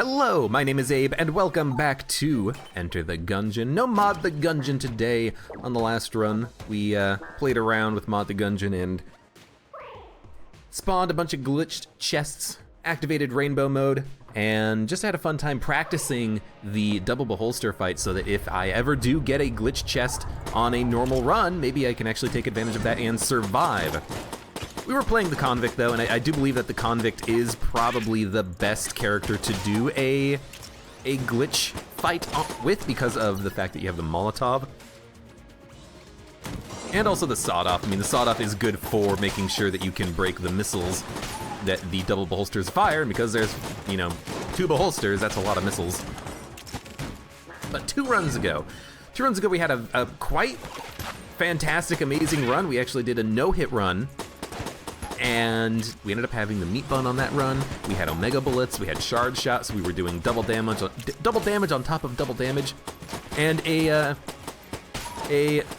Hello, my name is Abe, and welcome back to Enter the Gungeon. No Mod the Gungeon today. On the last run, we played around with Mod the Gungeon and spawned a bunch of glitched chests, activated rainbow mode, and just had a fun time practicing the double beholster fight so that if I ever do get a glitched chest on a normal run, maybe I can actually take advantage of that and survive. We were playing the Convict though, and I do believe that the Convict is probably the best character to do a glitch fight with because of the fact that you have the Molotov. And also the sawed-off. I mean, the sawed-off is good for making sure that you can break the missiles that the double beholsters fire, and because there's, you know, 2 beholsters, that's a lot of missiles. But two runs ago we had a quite fantastic, amazing run. We actually did a no-hit run, and we ended up having the meat bun on that run. We had Omega bullets, we had shard shots, we were doing double damage on top of double damage, and a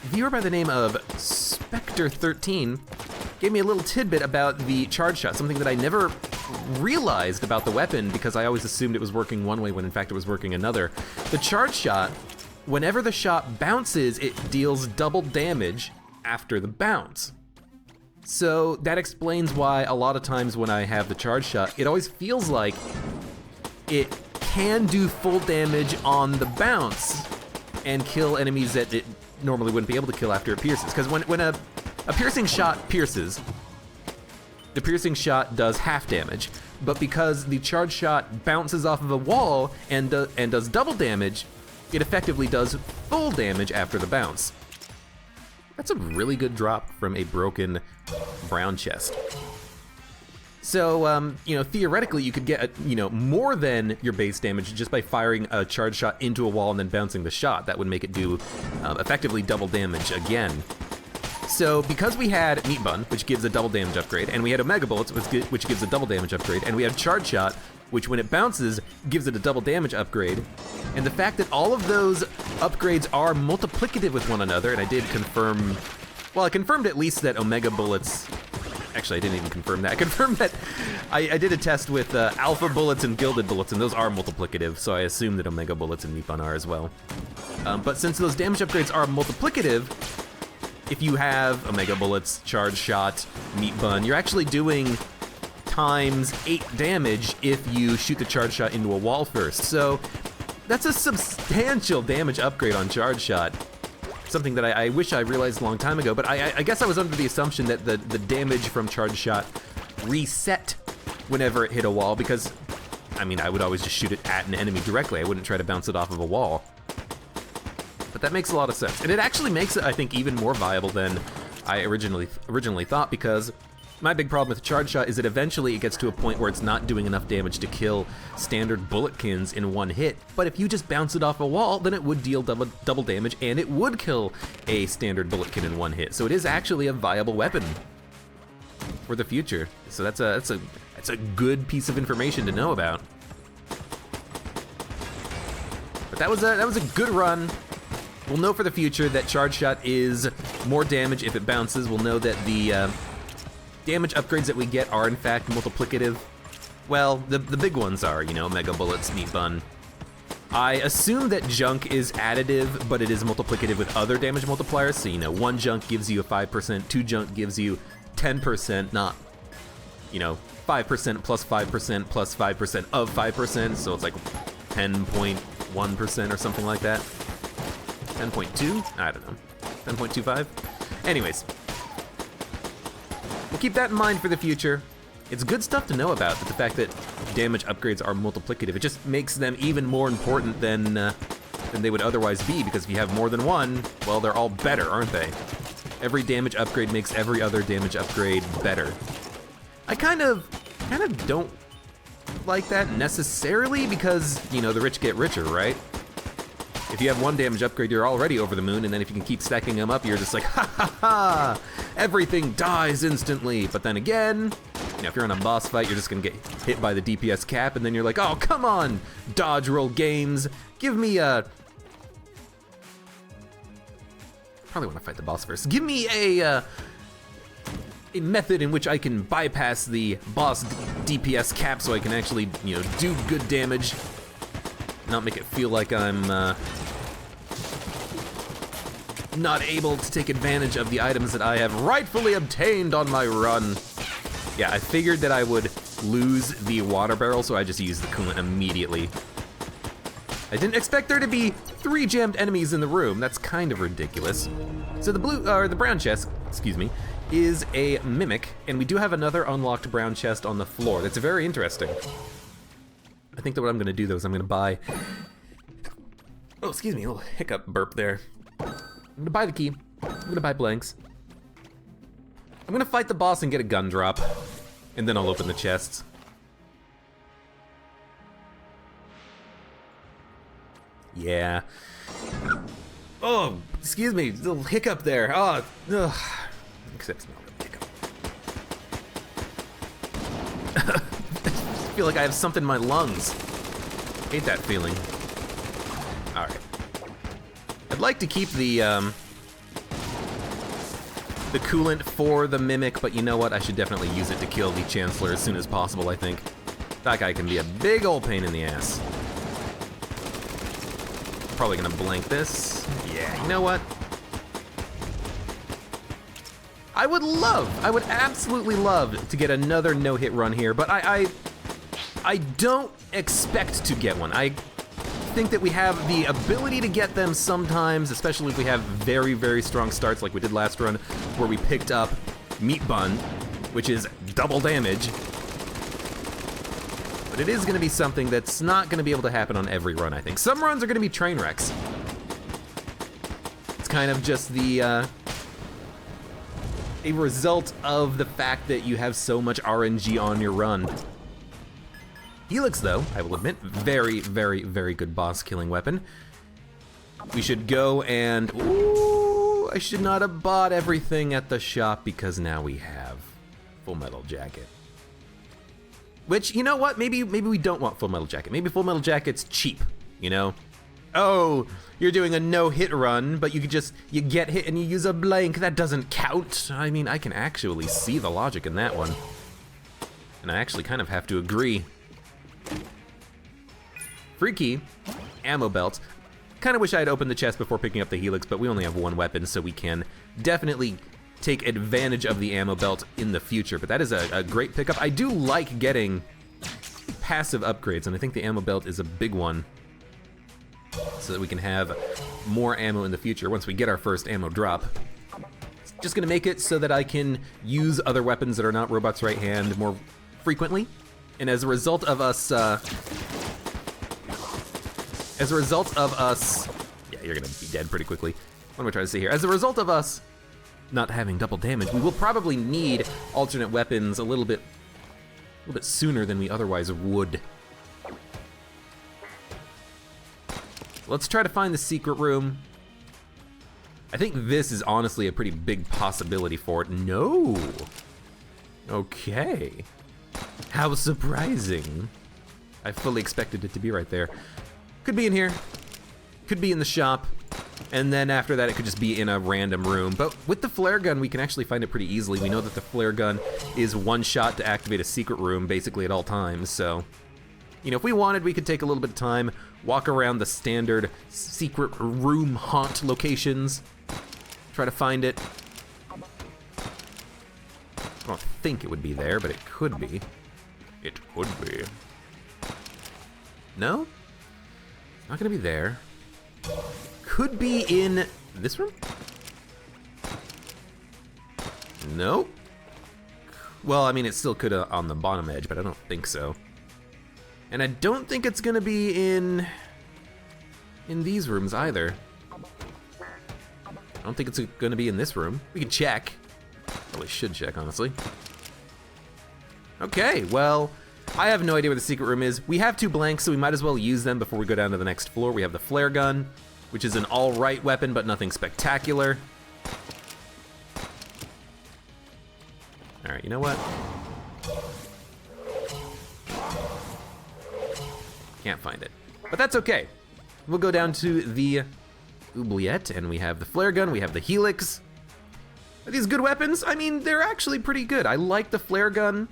viewer by the name of Spectre13 gave me a little tidbit about the charge shot, something that I never realized about the weapon because I always assumed it was working one way when in fact it was working another. The charge shot, whenever the shot bounces, it deals double damage after the bounce. So that explains why a lot of times when I have the charge shot, it always feels like it can do full damage on the bounce and kill enemies that it normally wouldn't be able to kill after it pierces. Because when a piercing shot pierces, the piercing shot does half damage, but because the charge shot bounces off of a wall and does double damage, it effectively does full damage after the bounce. That's a really good drop from a broken brown chest. So, you know, theoretically you could get, more than your base damage just by firing a charge shot into a wall and then bouncing the shot. That would make it do effectively double damage again. So, because we had Meat Bun, which gives a double damage upgrade, and we had Omega Bullets, which gives a double damage upgrade, and we have Charge Shot, which when it bounces, gives it a double damage upgrade, and the fact that all of those upgrades are multiplicative with one another, and I did confirm, well, I confirmed at least that Omega Bullets, actually I didn't even confirm that, I confirmed that I did a test with Alpha Bullets and Gilded Bullets, and those are multiplicative, so I assume that Omega Bullets and Meat Bun are as well. But since those damage upgrades are multiplicative, if you have Omega Bullets, Charge Shot, Meat Bun, you're actually doing times 8 damage if you shoot the Charge Shot into a wall first. So that's a substantial damage upgrade on Charge Shot. Something that I wish I realized a long time ago, but I guess I was under the assumption that the damage from Charge Shot reset whenever it hit a wall because, I mean, I would always just shoot it at an enemy directly. I wouldn't try to bounce it off of a wall. But that makes a lot of sense. And it actually makes it, I think, even more viable than I originally thought, because my big problem with Charge Shot is that eventually it gets to a point where it's not doing enough damage to kill standard bulletkins in one hit. But if you just bounce it off a wall, then it would deal double damage and it would kill a standard bulletkin in one hit. So it is actually a viable weapon for the future. So that's a good piece of information to know about. But that was a good run. We'll know for the future that Charge Shot is more damage if it bounces. We'll know that the damage upgrades that we get are in fact multiplicative. Well, the big ones are, Mega Bullets, Meat Bun. I assume that junk is additive, but it is multiplicative with other damage multipliers. So, 1 junk gives you a 5%, 2 junk gives you 10%, not, 5% plus 5% plus 5% of 5%. So it's like 10.1% or something like that. 10.2? I don't know. 10.25? Anyways. We'll keep that in mind for the future. It's good stuff to know about, but the fact that damage upgrades are multiplicative, it just makes them even more important than they would otherwise be, because if you have more than one, well, they're all better, aren't they? Every damage upgrade makes every other damage upgrade better. I kind of don't like that necessarily, because, the rich get richer, right? If you have one damage upgrade, you're already over the moon, and then if you can keep stacking them up, you're just like, ha ha ha, everything dies instantly. But then again, if you're in a boss fight, you're just gonna get hit by the DPS cap, and then you're like, oh, come on, dodge roll games, give me a... Probably wanna fight the boss first. Give me a a method in which I can bypass the boss DPS cap so I can actually, you know, do good damage. Not make it feel like I'm not able to take advantage of the items that I have rightfully obtained on my run. Yeah, I figured that I would lose the water barrel, so I just used the coolant immediately. I didn't expect there to be 3 jammed enemies in the room. That's kind of ridiculous. So the brown chest, excuse me, is a mimic, and we do have another unlocked brown chest on the floor. That's very interesting. I think that what I'm gonna do though is I'm gonna buy, oh, excuse me, a little hiccup burp there. I'm gonna buy the key, I'm gonna buy blanks. I'm gonna fight the boss and get a gun drop, and then I'll open the chests. Yeah. Oh, excuse me, little hiccup there. Oh, ugh. Except it's not really a hiccup. I feel like I have something in my lungs. Hate that feeling. All right. I'd like to keep the coolant for the mimic, but you know what? I should definitely use it to kill the Chancellor as soon as possible, I think. That guy can be a big old pain in the ass. Probably gonna blank this. Yeah, you know what? I would absolutely love to get another no-hit run here, but I don't expect to get one. I think that we have the ability to get them sometimes, especially if we have very, very strong starts like we did last run, where we picked up Meat Bun, which is double damage. But it is gonna be something that's not gonna be able to happen on every run, I think. Some runs are gonna be train wrecks. It's kind of just a result of the fact that you have so much RNG on your run. Helix, though, I will admit, very, very, very good boss killing weapon. We should go and, ooh, I should not have bought everything at the shop because now we have Full Metal Jacket. Which, you know what, maybe we don't want Full Metal Jacket. Maybe Full Metal Jacket's cheap, you know? Oh, you're doing a no-hit run, but you get hit and you use a blank. That doesn't count. I mean, I can actually see the logic in that one. And I actually kind of have to agree. Free key, ammo belt. Kind of wish I had opened the chest before picking up the Helix, but we only have one weapon, so we can definitely take advantage of the ammo belt in the future. But that is a great pickup. I do like getting passive upgrades, and I think the ammo belt is a big one, so that we can have more ammo in the future once we get our first ammo drop. It's just gonna make it so that I can use other weapons that are not Robot's right hand more frequently. And as a result of us, yeah, you're gonna be dead pretty quickly. What am I trying to say here? As a result of us not having double damage, we will probably need alternate weapons a little bit sooner than we otherwise would. Let's try to find the secret room. I think this is honestly a pretty big possibility for it. No. Okay. How surprising. I fully expected it to be right there. Could be in here, could be in the shop, and then after that it could just be in a random room. But with the flare gun, we can actually find it pretty easily. We know that the flare gun is one shot to activate a secret room basically at all times, so you know, if we wanted, we could take a little bit of time, walk around the standard secret room haunt locations, try to find it. I don't think it would be there, but it could be. It could be. No? It's not gonna be there. Could be in this room? Nope. Well, I mean, it still could on the bottom edge, but I don't think so. And I don't think it's gonna be in these rooms either. I don't think it's gonna be in this room. We can check. Probably should check, honestly. Okay, well, I have no idea where the secret room is. We have 2 blanks, so we might as well use them before we go down to the next floor. We have the flare gun, which is an all-right weapon, but nothing spectacular. All right, you know what? Can't find it, but that's okay. We'll go down to the oubliette, and we have the flare gun, we have the helix. Are these good weapons? I mean, they're actually pretty good. I like the flare gun.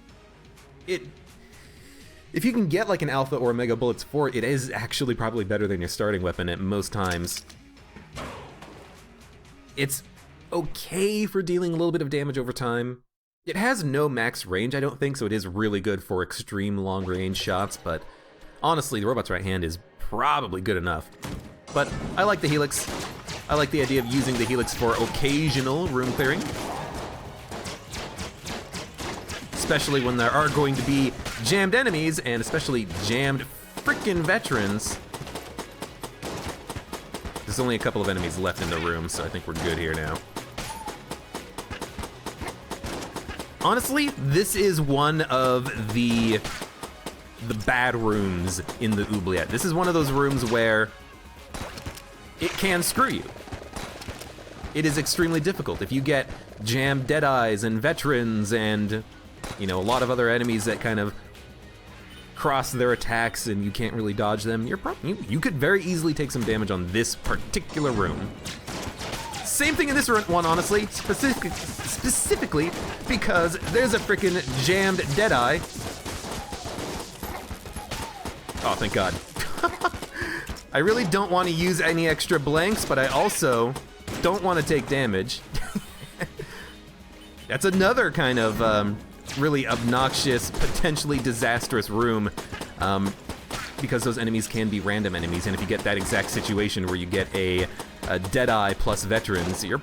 If you can get like an alpha or mega bullets for it, it is actually probably better than your starting weapon at most times. It's okay for dealing a little bit of damage over time. It has no max range, I don't think, so it is really good for extreme long-range shots, but honestly, the robot's right hand is probably good enough. But I like the Helix. I like the idea of using the Helix for occasional room clearing. Especially when there are going to be jammed enemies, and especially jammed frickin' veterans. There's only a couple of enemies left in the room, so I think we're good here now. Honestly, this is one of the bad rooms in the oubliette. This is one of those rooms where it can screw you. It is extremely difficult. If you get jammed Deadeyes and veterans and, you know, a lot of other enemies that kind of cross their attacks and you can't really dodge them, you could very easily take some damage on this particular room. Same thing in this one, honestly, specifically because there's a freaking jammed Deadeye. Oh, thank God. I really don't want to use any extra blanks, but I also don't want to take damage. That's another kind of really obnoxious, potentially disastrous room, because those enemies can be random enemies, and if you get that exact situation where you get a Deadeye plus veterans, you're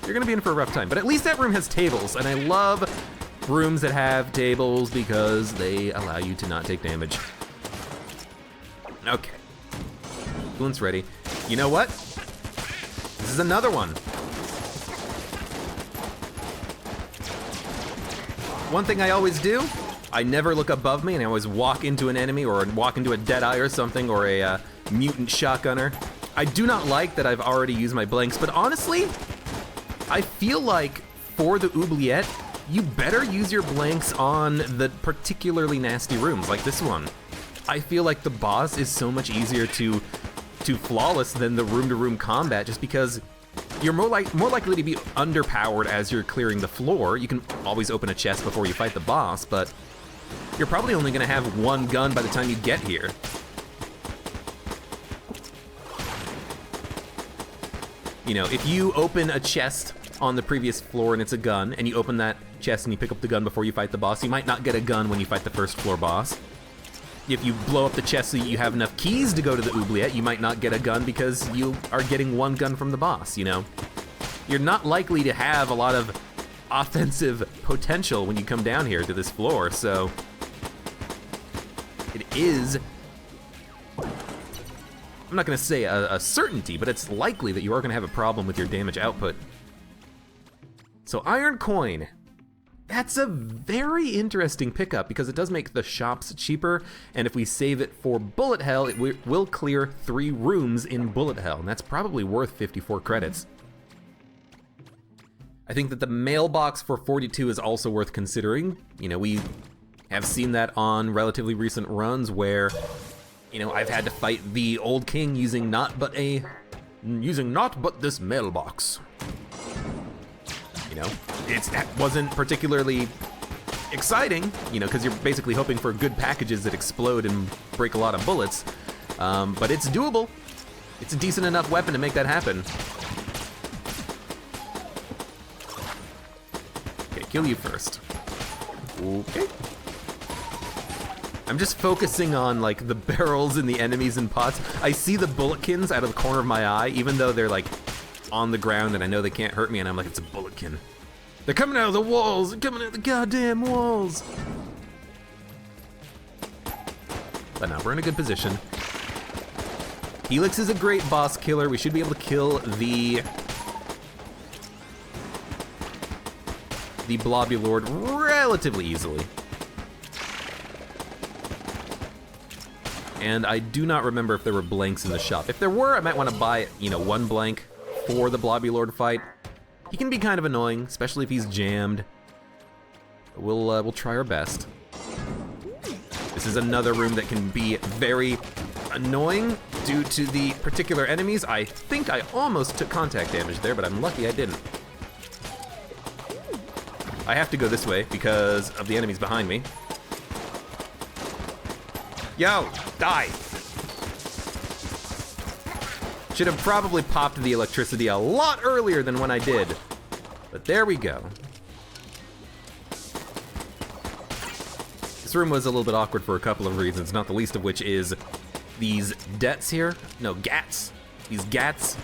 gonna be in for a rough time. But at least that room has tables, and I love rooms that have tables because they allow you to not take damage. Okay. Fluent's ready. You know what? This is another one. One thing I always do, I never look above me, and I always walk into an enemy or walk into a Deadeye or something, or a mutant shotgunner. I do not like that I've already used my blanks, but honestly, I feel like for the oubliette, you better use your blanks on the particularly nasty rooms, like this one. I feel like the boss is so much easier to flawless than the room-to-room combat, just because you're more likely to be underpowered as you're clearing the floor. You can always open a chest before you fight the boss, but you're probably only gonna have one gun by the time you get here. You know, if you open a chest on the previous floor and it's a gun, and you open that chest and you pick up the gun before you fight the boss, you might not get a gun when you fight the first floor boss. If you blow up the chest so you have enough keys to go to the oubliette, you might not get a gun because you are getting one gun from the boss, you know? You're not likely to have a lot of offensive potential when you come down here to this floor, so it is, I'm not gonna say a certainty, but it's likely that you are gonna have a problem with your damage output. So Iron Coin, that's a very interesting pickup because it does make the shops cheaper, and if we save it for Bullet Hell, it will clear 3 rooms in Bullet Hell, and that's probably worth 54 credits. I think that the mailbox for 42 is also worth considering. You know, we have seen that on relatively recent runs where, you know, I've had to fight the old king using not but this mailbox. You know, that wasn't particularly exciting, you know, because you're basically hoping for good packages that explode and break a lot of bullets, but it's doable. It's a decent enough weapon to make that happen. Okay, kill you first. Okay. I'm just focusing on, like, the barrels and the enemies and pots. I see the bulletkins out of the corner of my eye, even though they're, like, on the ground and I know they can't hurt me, and I'm like, it's a bulletkin. They're coming out of the walls! They're coming out of the goddamn walls! But no, we're in a good position. Helix is a great boss killer. We should be able to kill the Blobulord relatively easily. And I do not remember if there were blanks in the shop. If there were, I might want to buy, you know, 1 blank for the Blobulord fight. He can be kind of annoying, especially if he's jammed. We'll try our best. This is another room that can be very annoying due to the particular enemies. I think I almost took contact damage there, but I'm lucky I didn't. I have to go this way because of the enemies behind me. Yo, die! Should have probably popped the electricity a lot earlier than when I did. But there we go. This room was a little bit awkward for a couple of reasons, not the least of which is these dets here. No, gats. These gats.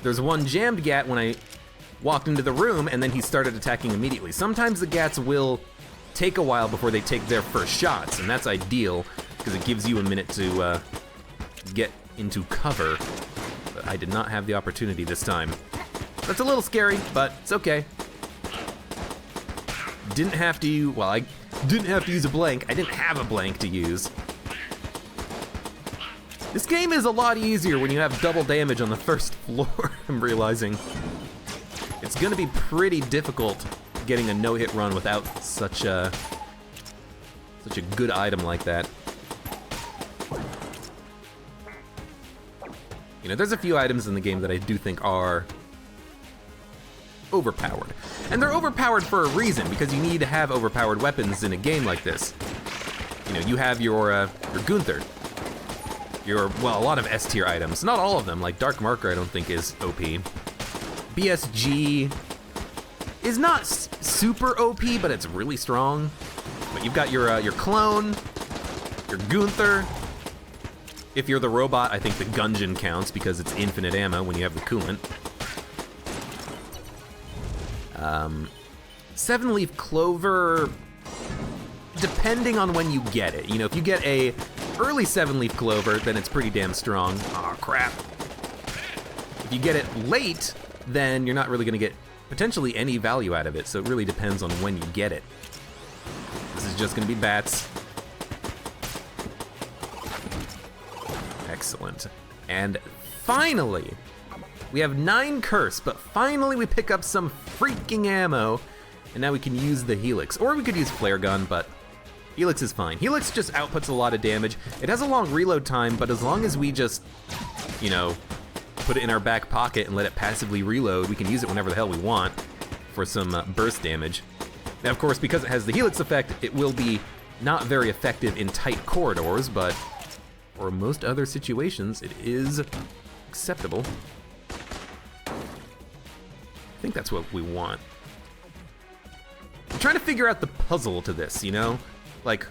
There's one jammed gat when I walked into the room, and then he started attacking immediately. Sometimes the gats will take a while before they take their first shots, and that's ideal, because it gives you a minute to get into cover. But I did not have the opportunity this time. That's a little scary, but it's okay. Didn't have to, well, I didn't have to use a blank. I didn't have a blank to use. This game is a lot easier when you have double damage on the first floor, I'm realizing. It's gonna be pretty difficult getting a no-hit run without such a good item like that. You know, there's a few items in the game that I do think are overpowered. And they're overpowered for a reason, because you need to have overpowered weapons in a game like this. You know, you have your Gunther. Well, a lot of S-tier items. Not all of them, like Dark Marker I don't think is OP. BSG is not super OP, but it's really strong. But you've got your clone, your Gunther. If you're the robot, I think the Gungeon counts because it's infinite ammo when you have the coolant. 7-leaf clover, depending on when you get it. You know, if you get a early 7-leaf clover, then it's pretty damn strong. Aw, crap. If you get it late, then you're not really gonna get potentially any value out of it, so it really depends on when you get it. This is just gonna be bats. Excellent. And finally, we have 9 curse, but finally we pick up some freaking ammo, and now we can use the Helix. Or we could use flare gun, but Helix is fine. Helix just outputs a lot of damage. It has a long reload time, but as long as we just, you know, put it in our back pocket and let it passively reload, we can use it whenever the hell we want for some burst damage. Now, of course, because it has the Helix effect, it will be not very effective in tight corridors, but for most other situations, it is acceptable. I think that's what we want. I'm trying to figure out the puzzle to this, you know? Like,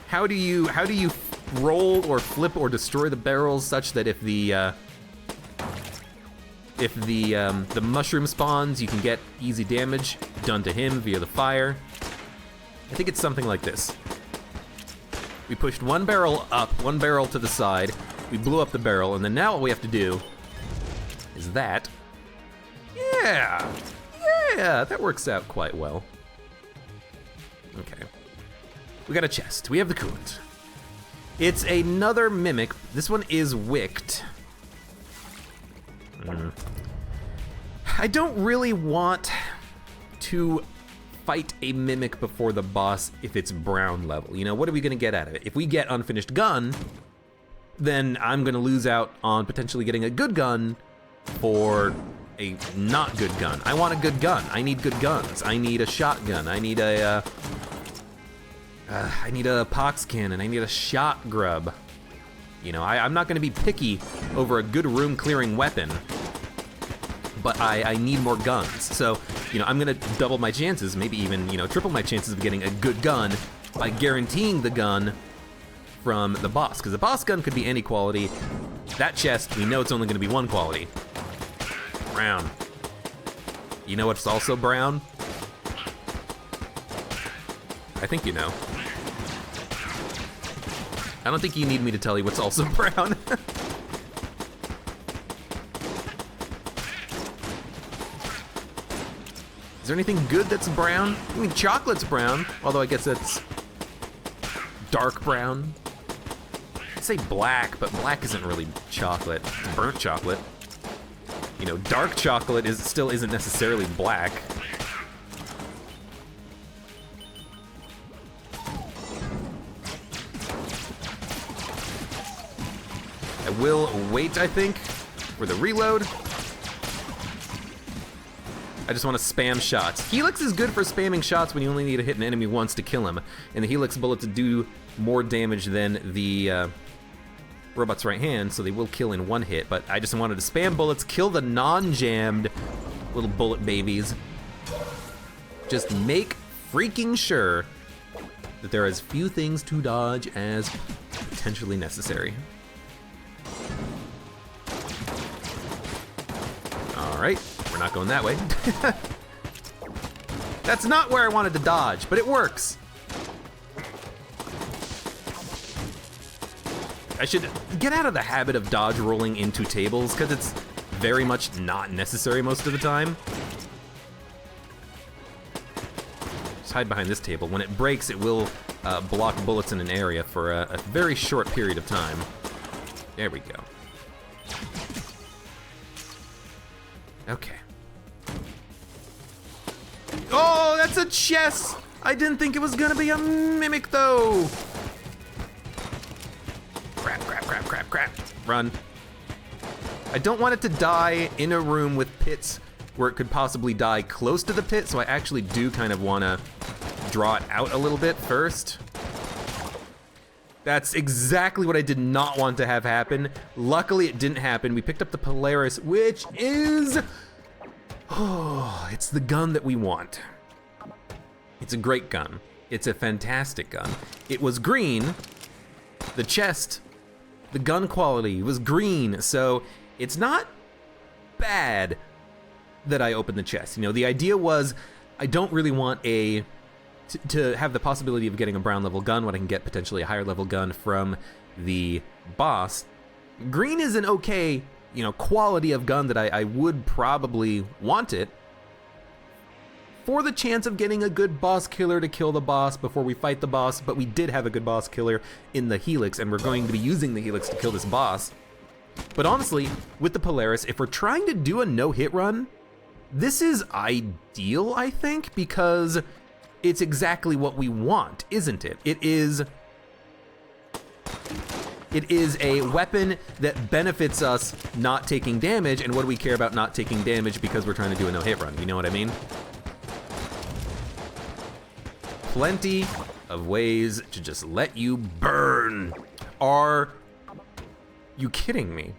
how do you roll or flip or destroy the barrels such that if the mushroom spawns, you can get easy damage done to him via the fire? I think it's something like this. We pushed one barrel up, one barrel to the side, we blew up the barrel, and then now what we have to do is that. Yeah, that works out quite well. Okay. We got a chest. We have the coolant. It's another mimic. This one is wicked. I don't really want to fight a mimic before the boss if it's brown level. You know, what are we gonna get out of it? If we get unfinished gun, then I'm gonna lose out on potentially getting a good gun for a not good gun. I want a good gun. I need good guns. I need a shotgun. I need a pox cannon. I need a shot grub. You know, I'm not gonna be picky over a good room clearing weapon, but I need more guns. So, you know, I'm gonna double my chances, maybe even, you know, triple my chances of getting a good gun by guaranteeing the gun from the boss, because the boss gun could be any quality. That chest, we know it's only gonna be one quality. Brown. You know what's also brown? I think you know. I don't think you need me to tell you what's also brown. Is there anything good that's brown? I mean, chocolate's brown, although I guess that's dark brown. I'd say black, but black isn't really chocolate. It's burnt chocolate. You know, dark chocolate still isn't necessarily black. I will wait, I think, for the reload. I just want to spam shots. Helix is good for spamming shots when you only need to hit an enemy once to kill him, and the Helix bullets do more damage than the robot's right hand, so they will kill in one hit, but I just wanted to spam bullets, kill the non-jammed little bullet babies. Just make freaking sure that there are as few things to dodge as potentially necessary. All right, we're not going that way. That's not where I wanted to dodge, but it works. I should get out of the habit of dodge rolling into tables, because it's very much not necessary most of the time. Just hide behind this table. When it breaks, it will block bullets in an area for a very short period of time. There we go. Okay. Oh, that's a chest! I didn't think it was gonna be a mimic, though! Crap, crap, crap, crap, crap. Run. I don't want it to die in a room with pits where it could possibly die close to the pit, so I actually do kind of want to draw it out a little bit first. That's exactly what I did not want to have happen. Luckily, it didn't happen. We picked up the Polaris, which is... oh, it's the gun that we want. It's a great gun. It's a fantastic gun. It was green. The chest, the gun quality was green, so it's not bad that I opened the chest. You know, the idea was I don't really want to have the possibility of getting a brown level gun when I can get potentially a higher level gun from the boss. Green is an okay, you know, quality of gun that I would probably want it for the chance of getting a good boss killer to kill the boss before we fight the boss, but we did have a good boss killer in the Helix, and we're going to be using the Helix to kill this boss. But honestly, with the Polaris, if we're trying to do a no-hit run, this is ideal, I think, because it's exactly what we want, isn't it? It is a weapon that benefits us not taking damage, and what do we care about not taking damage because we're trying to do a no-hit run? You know what I mean? Plenty of ways to just let you burn. Are you kidding me?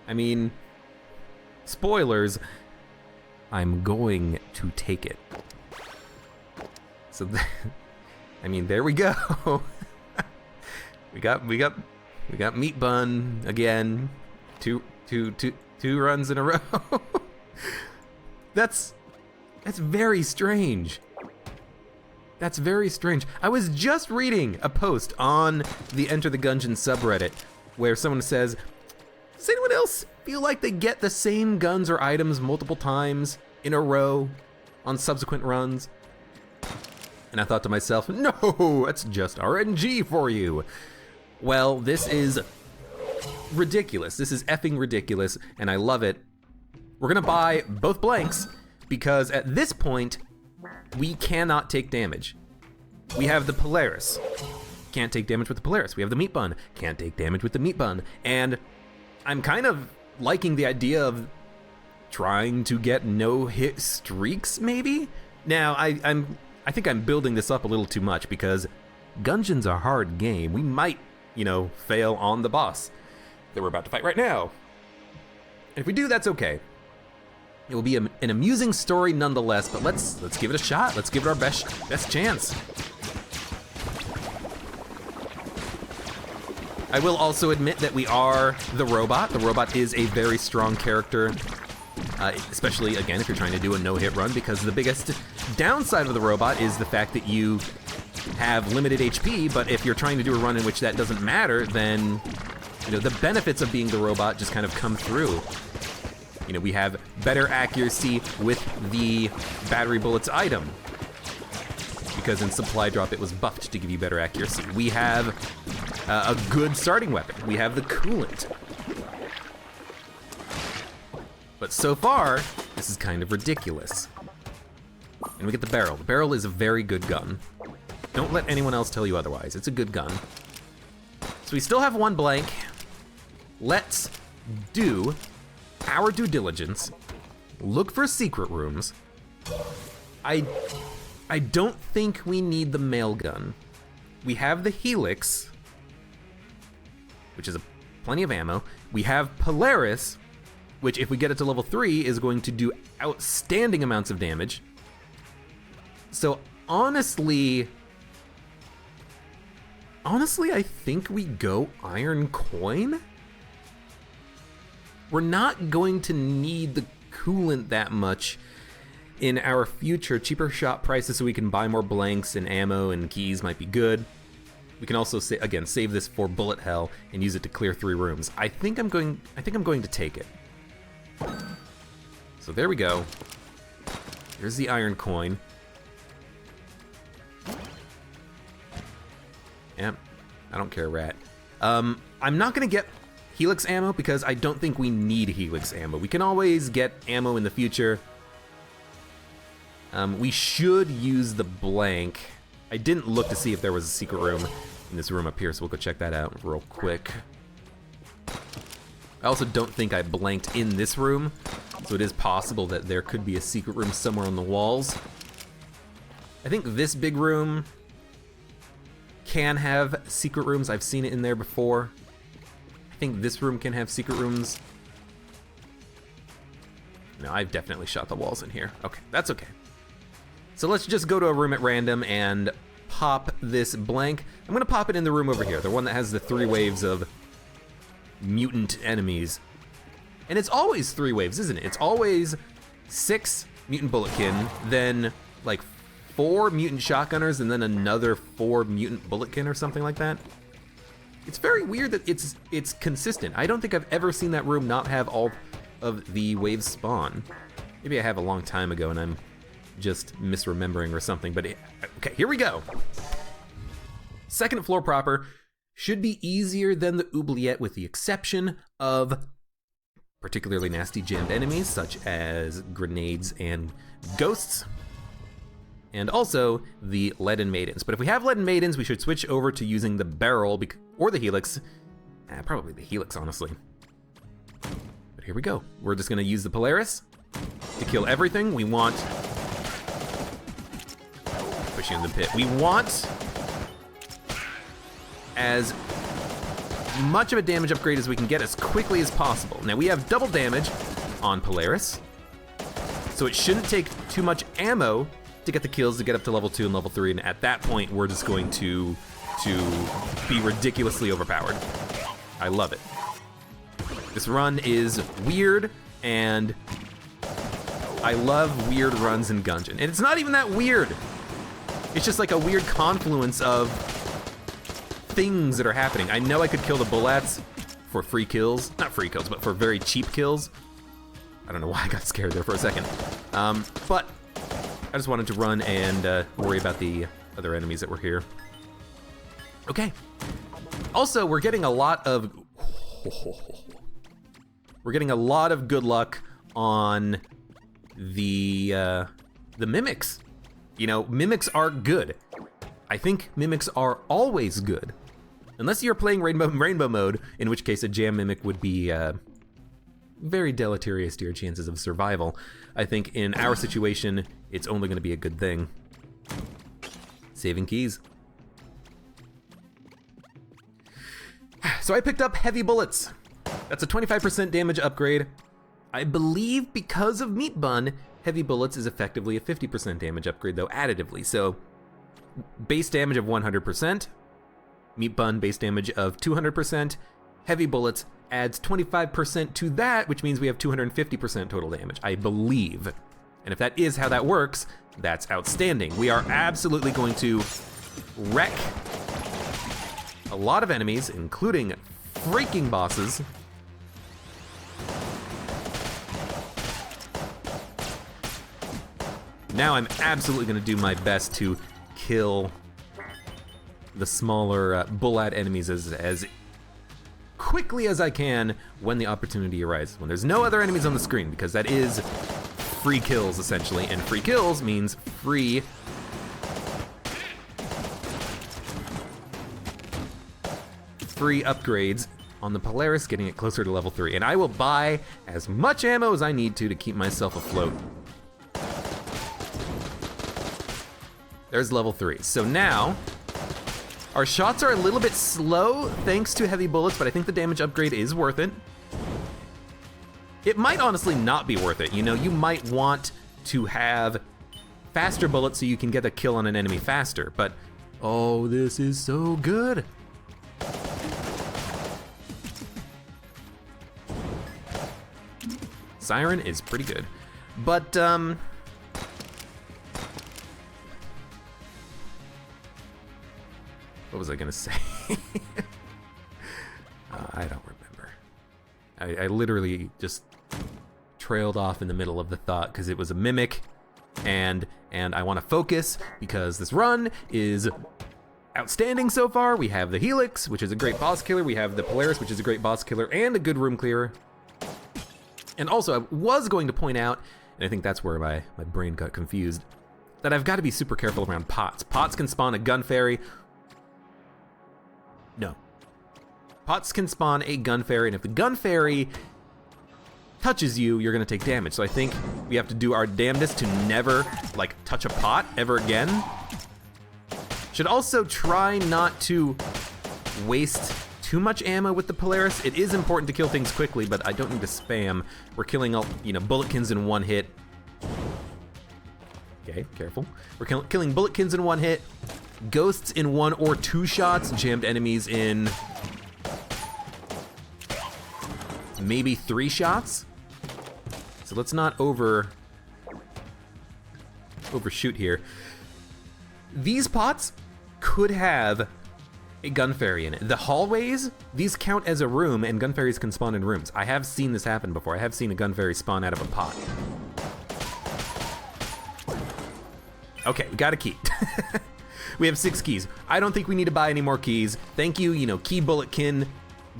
I mean, spoilers, I'm going to take it. So, I mean, there we go. we got meat bun again. Two runs in a row. That's very strange. That's very strange. I was just reading a post on the Enter the Gungeon subreddit where someone says, does anyone else feel like they get the same guns or items multiple times in a row on subsequent runs? And I thought to myself, no, that's just RNG for you. Well, this is ridiculous. This is effing ridiculous, and I love it. We're gonna buy both blanks because at this point, we cannot take damage. We have the Polaris. Can't take damage with the Polaris. We have the meat bun. Can't take damage with the meat bun. And I'm kind of liking the idea of trying to get no-hit streaks, maybe? Now, I think I'm building this up a little too much because Gungeon's a hard game. We might, you know, fail on the boss that we're about to fight right now. And if we do, that's okay. It will be an amusing story nonetheless, but let's give it a shot. Let's give it our best chance. I will also admit that we are the robot. The robot is a very strong character, especially, again, if you're trying to do a no-hit run, because the biggest downside of the robot is the fact that you have limited HP, but if you're trying to do a run in which that doesn't matter, then, you know, the benefits of being the robot just kind of come through. You know, we have better accuracy with the battery bullets item, because in supply drop it was buffed to give you better accuracy. We have a good starting weapon. We have the coolant. But so far, this is kind of ridiculous. And we get the barrel. The barrel is a very good gun. Don't let anyone else tell you otherwise. It's a good gun. So we still have one blank. Let's do our due diligence. Look for secret rooms. I don't think we need the mail gun. We have the Helix, which is plenty of ammo. We have Polaris, which if we get it to level 3 is going to do outstanding amounts of damage. So honestly, I think we go Iron Coin. We're not going to need the coolant that much in our future. Cheaper shot prices so we can buy more blanks and ammo and keys might be good. We can also save this for bullet hell and use it to clear 3 rooms. I think I'm going to take it. So there we go. Here's the Iron Coin. Yep, I don't care, rat. I'm not gonna get Helix ammo because I don't think we need Helix ammo. We can always get ammo in the future. We should use the blank. I didn't look to see if there was a secret room in this room up here, so we'll go check that out real quick. I also don't think I blanked in this room, so it is possible that there could be a secret room somewhere on the walls. I think this big room can have secret rooms. I've seen it in there before. I think this room can have secret rooms. No, I've definitely shot the walls in here. Okay, that's okay. So let's just go to a room at random and pop this blank. I'm gonna pop it in the room over here, the one that has the 3 waves of mutant enemies. And it's always 3 waves, isn't it? It's always 6 mutant bulletkin, then like 4 mutant shotgunners, and then another 4 mutant bulletkin or something like that. It's very weird that it's consistent. I don't think I've ever seen that room not have all of the waves spawn. Maybe I have a long time ago and I'm just misremembering or something, but okay, here we go. Second floor proper should be easier than the oubliette with the exception of particularly nasty jammed enemies such as grenades and ghosts. And also the Leaden Maidens. But if we have Leaden Maidens, we should switch over to using the barrel or the Helix. Probably the Helix, honestly. But here we go. We're just gonna use the Polaris to kill everything. We want... Push you in the pit. We want as much of a damage upgrade as we can get as quickly as possible. Now we have double damage on Polaris, so it shouldn't take too much ammo to get the kills to get up to level 2 and level 3, and at that point we're just going to be ridiculously overpowered. I love it. This run is weird, and I love weird runs in Gungeon. And it's not even that weird. It's just like a weird confluence of things that are happening. I know I could kill the bullets for free kills. Not free kills, but for very cheap kills. I don't know why I got scared there for a second. But I just wanted to run and worry about the other enemies that were here. Okay. Also, we're getting a lot of good luck on the mimics. You know, mimics are good. I think mimics are always good. Unless you're playing rainbow mode, in which case a jam mimic would be very deleterious to your chances of survival. I think in our situation, it's only gonna be a good thing. Saving keys. So I picked up heavy bullets. That's a 25% damage upgrade. I believe because of Meat Bun, heavy bullets is effectively a 50% damage upgrade though additively. So base damage of 100%, Meat Bun base damage of 200%, heavy bullets adds 25% to that, which means we have 250% total damage, I believe. And if that is how that works, that's outstanding. We are absolutely going to wreck a lot of enemies, including freaking bosses. Now I'm absolutely gonna do my best to kill the smaller bullet enemies as quickly as I can when the opportunity arises, when there's no other enemies on the screen, because that is free kills, essentially. And free kills means free upgrades on the Polaris, getting it closer to level 3. And I will buy as much ammo as I need to keep myself afloat. There's level 3. So now, our shots are a little bit slow thanks to heavy bullets, but I think the damage upgrade is worth it. It might honestly not be worth it. You know, you might want to have faster bullets so you can get a kill on an enemy faster, but oh, this is so good. Siren is pretty good, but what was I gonna say? I don't remember. I literally just trailed off in the middle of the thought because it was a mimic, and I want to focus because this run is outstanding so far. We have the Helix, which is a great boss killer. We have the Polaris, which is a great boss killer and a good room clearer. And also, I was going to point out, and I think that's where my brain got confused, that I've got to be super careful around pots. Pots can spawn a gun fairy. No. Pots can spawn a gun fairy, and if the gun fairy touches you, you're gonna take damage. So I think we have to do our damnedest to never, like, touch a pot ever again. Should also try not to waste too much ammo with the Polaris. It is important to kill things quickly, but I don't need to spam. We're killing, you know, bulletkins in one hit. Okay, careful. We're killing bulletkins in one hit, ghosts in 1 or 2 shots, jammed enemies in maybe 3 shots. So let's not overshoot here. These pots could have a gun fairy in it. The hallways, these count as a room, and gun fairies can spawn in rooms. I have seen this happen before. I have seen a gun fairy spawn out of a pot. Okay, we got a key. We have 6 keys. I don't think we need to buy any more keys. Thank you, you know, key bulletkin,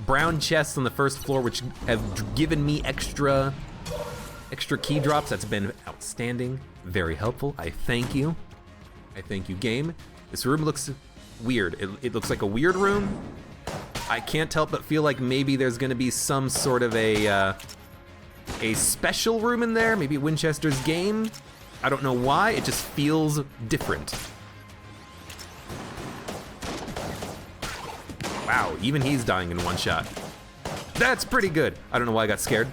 brown chests on the first floor, which have given me extra key drops. That's been outstanding, very helpful. I thank you. I thank you, game. This room looks weird. It looks like a weird room. I can't help but feel like maybe there's gonna be some sort of a special room in there, maybe Winchester's game. I don't know why, it just feels different. Wow, even he's dying in 1 shot. That's pretty good. I don't know why I got scared.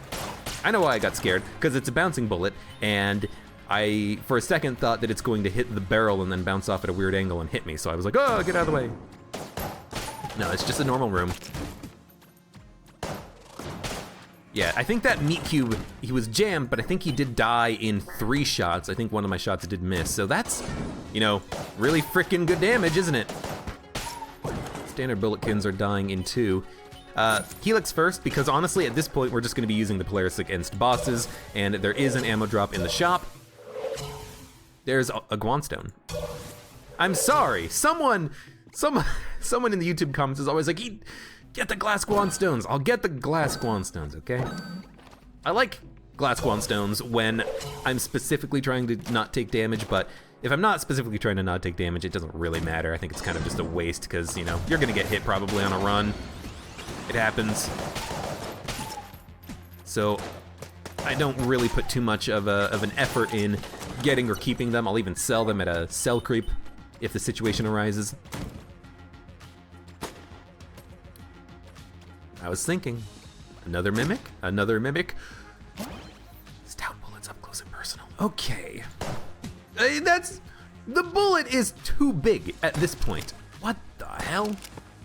I know why I got scared, because it's a bouncing bullet, and I, for a second, thought that it's going to hit the barrel and then bounce off at a weird angle and hit me, so I was like, oh, get out of the way. No, it's just a normal room. Yeah, I think that meat cube, he was jammed, but I think he did die in 3 shots. I think one of my shots did miss, so that's, you know, really freaking good damage, isn't it? Standard bulletkins are dying in 2. Helix first, because honestly, at this point, we're just gonna be using the Polaris against bosses, and there is an ammo drop in the shop. There's a Guanstone. I'm sorry, someone in the YouTube comments is always like, get the glass Guanstones. I'll get the glass Guanstones, okay? I like glass Guanstones when I'm specifically trying to not take damage, but if I'm not specifically trying to not take damage, it doesn't really matter. I think it's kind of just a waste, because, you know, you're gonna get hit probably on a run. It happens. So I don't really put too much of an effort in getting or keeping them. I'll even sell them at a sell creep if the situation arises. I was thinking, another mimic. Stout bullets up close and personal. Okay. The bullet is too big at this point. What the hell?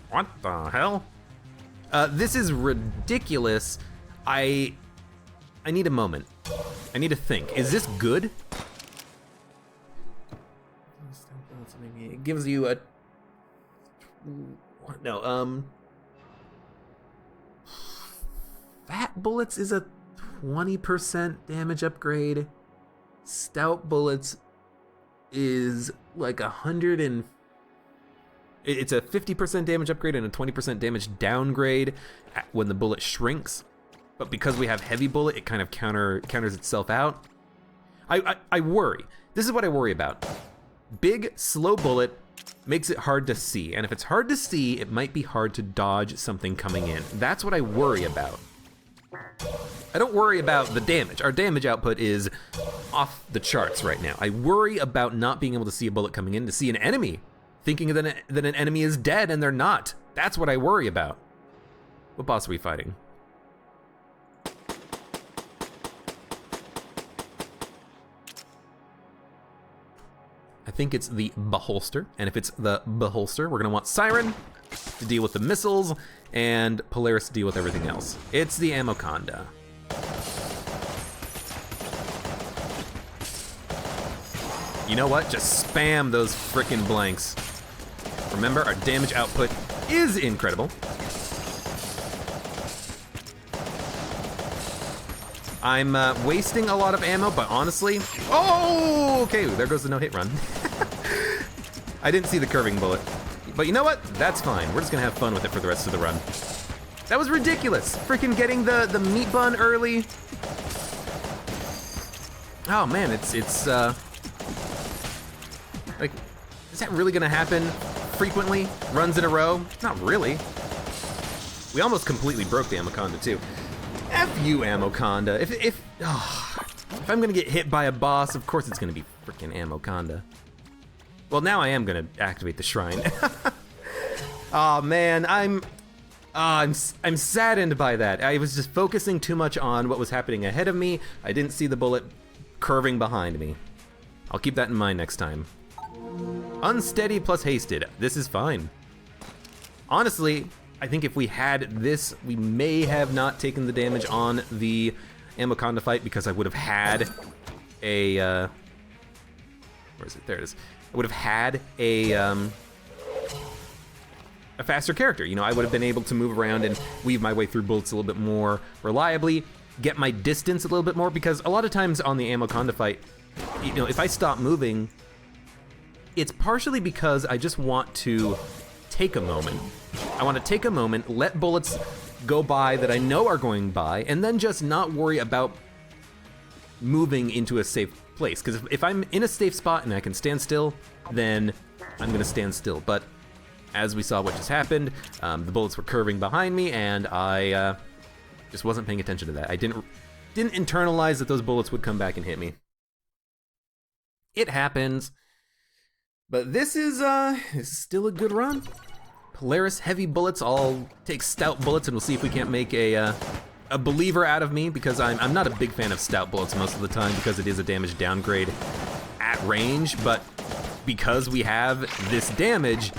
What the hell? This is ridiculous. I need a moment. I need to think. Is this good? It gives you a... No, Fat bullets is a 20% damage upgrade. Stout bullets is like 100 and... It's a 50% damage upgrade and a 20% damage downgrade when the bullet shrinks. But because we have heavy bullet, it kind of counters itself out. I worry. This is what I worry about. Big, slow bullet makes it hard to see, and if it's hard to see, it might be hard to dodge something coming in. That's what I worry about. I don't worry about the damage. Our damage output is off the charts right now. I worry about not being able to see a bullet coming in, to see an enemy, thinking that an enemy is dead and they're not. That's what I worry about. What boss are we fighting? I think it's the Beholster, and if it's the Beholster, we're gonna want Siren to deal with the missiles, and Polaris to deal with everything else. It's the Amoconda. You know what? Just spam those frickin' blanks. Remember, our damage output is incredible. I'm wasting a lot of ammo, but honestly... Oh, okay, there goes the no-hit run. I didn't see the curving bullet. But you know what? That's fine. We're just gonna have fun with it for the rest of the run. That was ridiculous. Freaking getting the meat bun early. Oh man, it's like, is that really gonna happen frequently? Runs in a row? Not really. We almost completely broke the Amoconda too. F you, Amoconda. If I'm gonna get hit by a boss, of course it's gonna be freaking Amoconda. Well, now I am gonna activate the shrine. Oh man, I'm saddened by that. I was just focusing too much on what was happening ahead of me. I didn't see the bullet curving behind me. I'll keep that in mind next time. Unsteady plus hasted. This is fine. Honestly, I think if we had this, we may have not taken the damage on the Amoconda fight because I would have had a, where is it? There it is. I would have had a faster character. You know, I would have been able to move around and weave my way through bullets a little bit more reliably, get my distance a little bit more, because a lot of times on the Amoconda fight, you know, if I stop moving, it's partially because I just want to take a moment. I want to take a moment, let bullets go by that I know are going by, and then just not worry about moving into a safe place. Because if I'm in a safe spot and I can stand still, then I'm gonna stand still. But as we saw what just happened, the bullets were curving behind me, and I just wasn't paying attention to that. I didn't internalize that those bullets would come back and hit me. It happens. But this is still a good run. Polaris heavy bullets. I'll take stout bullets and we'll see if we can't make a believer out of me, because I'm not a big fan of stout bullets most of the time because it is a damage downgrade at range, but because we have this damage,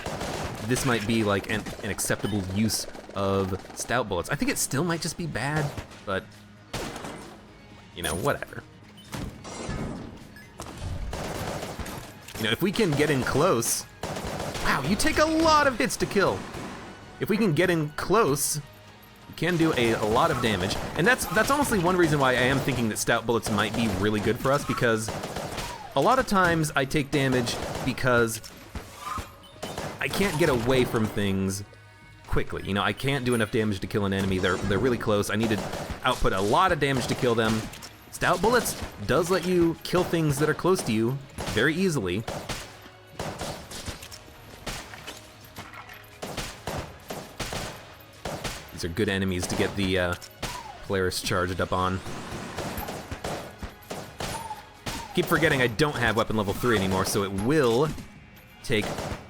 this might be like an acceptable use of stout bullets. I think it still might just be bad, but you know, whatever. You know, if we can get in close, wow, you take a lot of hits to kill. If we can get in close, we can do a lot of damage. And that's honestly one reason why I am thinking that stout bullets might be really good for us, because a lot of times I take damage because I can't get away from things quickly. You know, I can't do enough damage to kill an enemy. They're really close. I need to output a lot of damage to kill them. Stout bullets does let you kill things that are close to you very easily. These are good enemies to get the Polaris charged up on. Keep forgetting I don't have weapon level 3 anymore, so it will take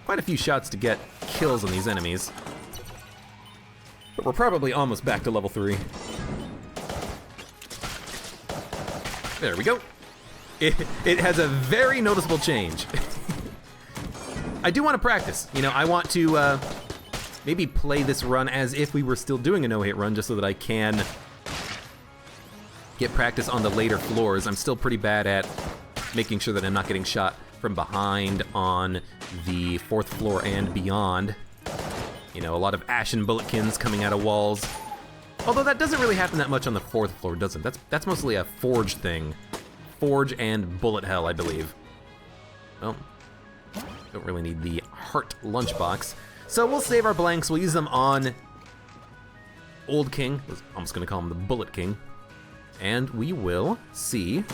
quite a few shots to get kills on these enemies. But we're probably almost back to level 3. There we go. It has a very noticeable change. I do want to practice. You know, I want to maybe play this run as if we were still doing a no-hit run, just so that I can get practice on the later floors. I'm still pretty bad at making sure that I'm not getting shot from behind on the 4th floor and beyond. You know, a lot of ashen bulletkins coming out of walls. Although that doesn't really happen that much on the 4th floor, does it? That's mostly a Forge thing. Forge and bullet hell, I believe. Well, don't really need the heart lunchbox. So we'll save our blanks, we'll use them on Old King. I was almost gonna call him the Bullet King. And we will see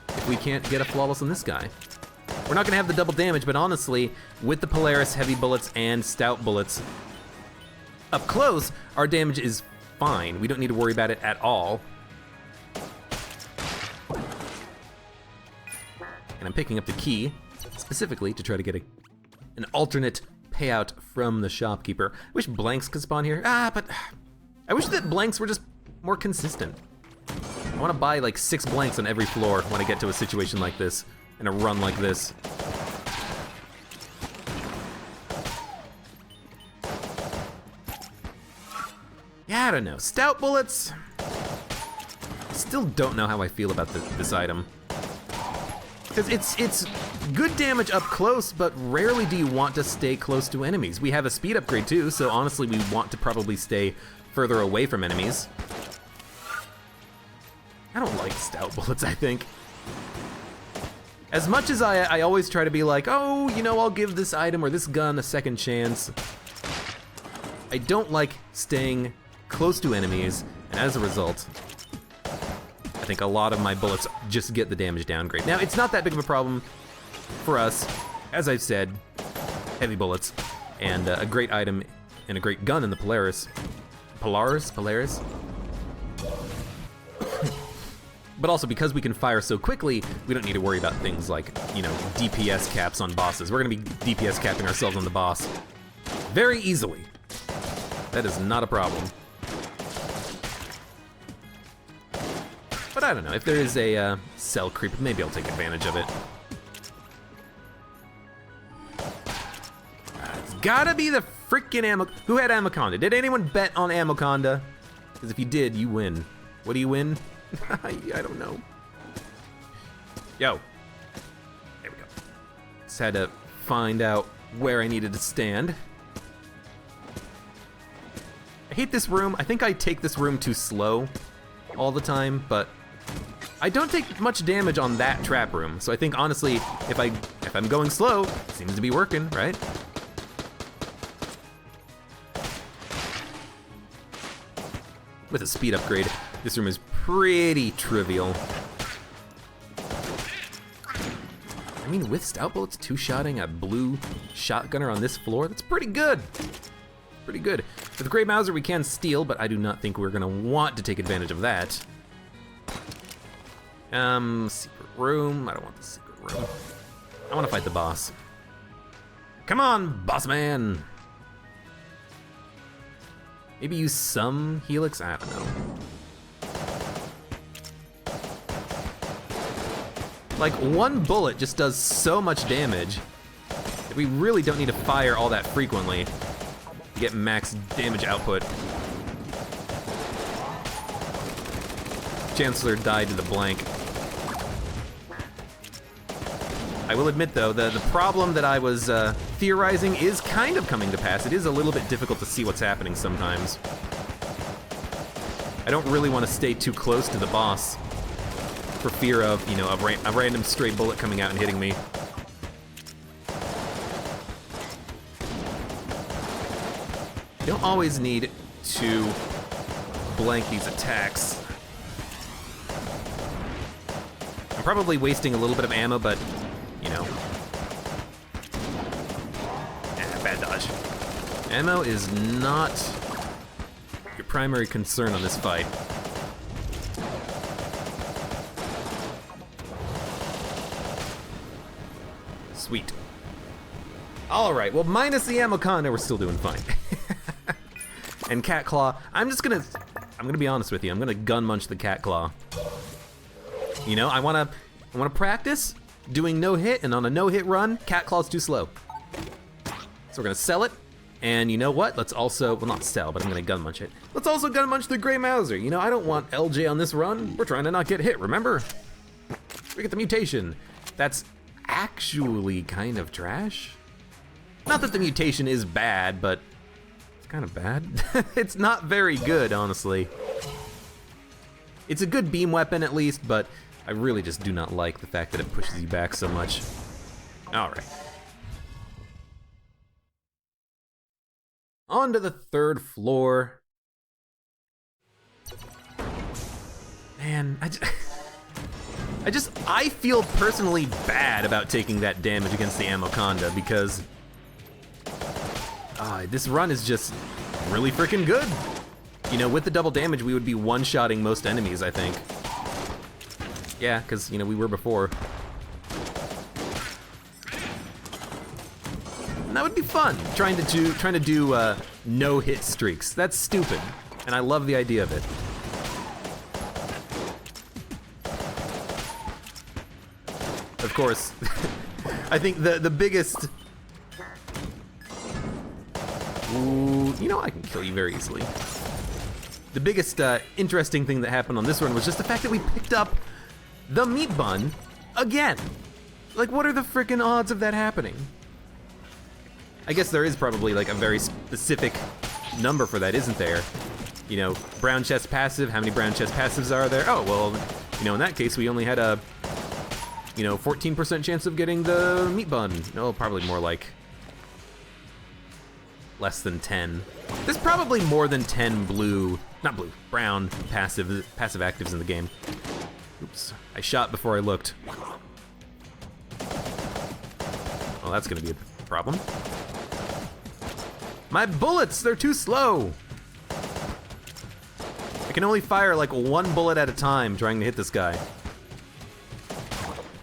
if we can't get a flawless on this guy. We're not gonna have the double damage, but honestly, with the Polaris heavy bullets and stout bullets, up close, our damage is fine. We don't need to worry about it at all. And I'm picking up the key, specifically to try to get an alternate payout from the shopkeeper. I wish blanks could spawn here. But I wish that blanks were just more consistent. I wanna buy like 6 blanks on every floor when I get to a situation like this, in a run like this. Yeah, I don't know. Stout bullets? Still don't know how I feel about this item. Because it's good damage up close, but rarely do you want to stay close to enemies. We have a speed upgrade too, so honestly we want to probably stay further away from enemies. I don't like stout bullets, I think. As much as I always try to be like, oh, you know, I'll give this item or this gun a second chance, I don't like staying close to enemies, and as a result, I think a lot of my bullets just get the damage downgrade. Now, it's not that big of a problem for us. As I've said, heavy bullets, and a great item and a great gun in the Polaris. Polaris? But also, because we can fire so quickly, we don't need to worry about things like, you know, DPS caps on bosses. We're gonna be DPS capping ourselves on the boss very easily. That is not a problem. But I don't know, if there is a cell creep, maybe I'll take advantage of it. It's gotta be the freaking Ammo... Who had Amoconda? Did anyone bet on Amoconda? Because if you did, you win. What do you win? I don't know. Yo. There we go. Just had to find out where I needed to stand. I hate this room. I think I take this room too slow all the time, but I don't take much damage on that trap room. So I think honestly, if I'm going slow, it seems to be working, right? With a speed upgrade, this room is pretty trivial. I mean, with stout bullets, 2-shotting a blue shotgunner on this floor, that's pretty good. Pretty good. With the Grey Mauser, we can steal, but I do not think we're gonna want to take advantage of that. Secret room. I don't want the secret room. I want to fight the boss. Come on, boss man. Maybe use some helix? I don't know. Like, one bullet just does so much damage that we really don't need to fire all that frequently to get max damage output. Chancellor died to the blank. I will admit though, the problem that I was theorizing is kind of coming to pass. It is a little bit difficult to see what's happening sometimes. I don't really want to stay too close to the boss for fear of, you know, a random stray bullet coming out and hitting me. You don't always need to blank these attacks. I'm probably wasting a little bit of ammo, but, you know. Bad dodge. Ammo is not your primary concern on this fight. Sweet. All right, well, minus the Amoconda, we're still doing fine. And Cat Claw, I'm gonna be honest with you, I'm gonna gun munch the Cat Claw. You know, I wanna practice doing no hit, and on a no hit run, Cat Claw's too slow. So we're gonna sell it, and you know what? Let's also, well, not sell, but I'm gonna gun munch it. Let's also gun munch the Grey Mauser. You know, I don't want LJ on this run. We're trying to not get hit, remember? We get the mutation. That's actually kind of trash. Not that the mutation is bad, but it's kind of bad. It's not very good, honestly. It's a good beam weapon at least, but I really just do not like the fact that it pushes you back so much. All right. On to the third floor. Man, I feel personally bad about taking that damage against the AbeClancy because this run is just really freaking good. You know, with the double damage, we would be one-shotting most enemies, I think. Yeah, because, you know, we were before. And that would be fun, trying to do no-hit streaks. That's stupid, and I love the idea of it. Of course, I think the biggest... Ooh, you know, I can kill you very easily. The biggest interesting thing that happened on this run was just the fact that we picked up the meat bun again. Like, what are the frickin' odds of that happening? I guess there is probably like a very specific number for that, isn't there? You know, brown chest passive, how many brown chest passives are there? Oh, well, you know, in that case, we only had a, you know, 14% chance of getting the meat bun. No, probably more like less than 10. There's probably more than 10 brown passive actives in the game. Oops, I shot before I looked. Well, that's gonna be a problem. My bullets, they're too slow. I can only fire like one bullet at a time trying to hit this guy.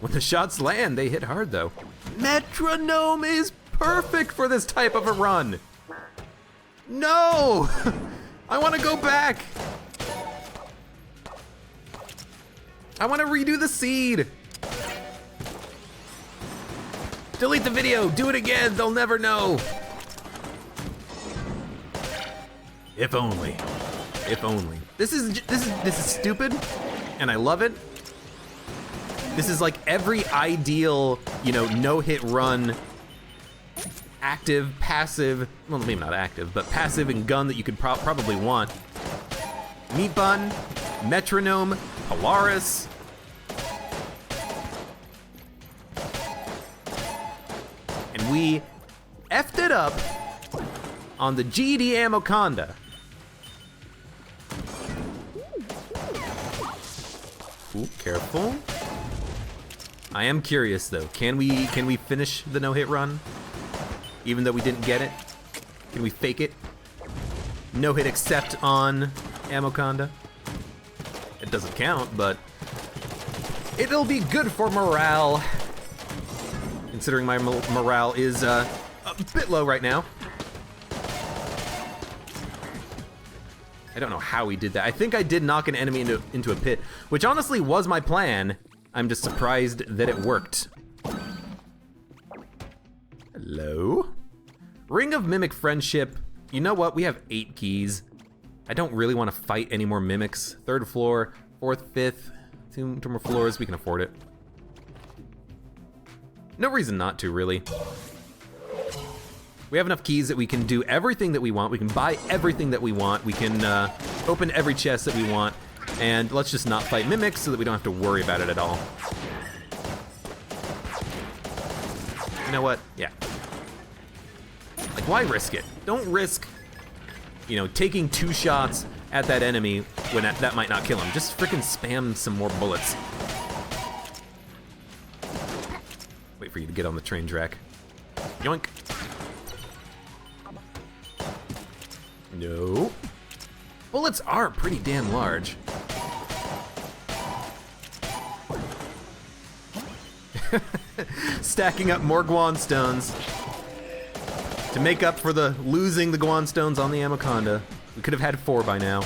When the shots land, they hit hard though. Metronome is perfect for this type of a run. No! I want to go back. I want to redo the seed. Delete the video, do it again, they'll never know. If only. If only. This is stupid, and I love it. This is like every ideal, you know, no-hit run, active, passive, well, maybe not active, but passive and gun that you could probably want. Meat bun, metronome, Polaris. And we effed it up on the GD AbeClancy. Ooh, careful. I am curious though. Can we finish the no-hit run? Even though we didn't get it? Can we fake it? No hit except on AbeClancy. It doesn't count, but it'll be good for morale. Considering my morale is a bit low right now. I don't know how he did that. I think I did knock an enemy into a pit, which honestly was my plan. I'm just surprised that it worked. Hello? Ring of Mimic Friendship. You know what? We have 8 keys. I don't really want to fight any more mimics. 3rd floor, 4th, 5th, two more floors. We can afford it. No reason not to, really. We have enough keys that we can do everything that we want. We can buy everything that we want. We can open every chest that we want. And let's just not fight mimics so that we don't have to worry about it at all. You know what? Yeah. Like, why risk it? Don't risk, you know, taking 2 shots at that enemy when that might not kill him. Just frickin' spam some more bullets. Wait for you to get on the train track. Yoink. No. Bullets are pretty damn large. Stacking up more Guan stones to make up for losing the Guan stones on the AbeClancy. We could have had 4 by now.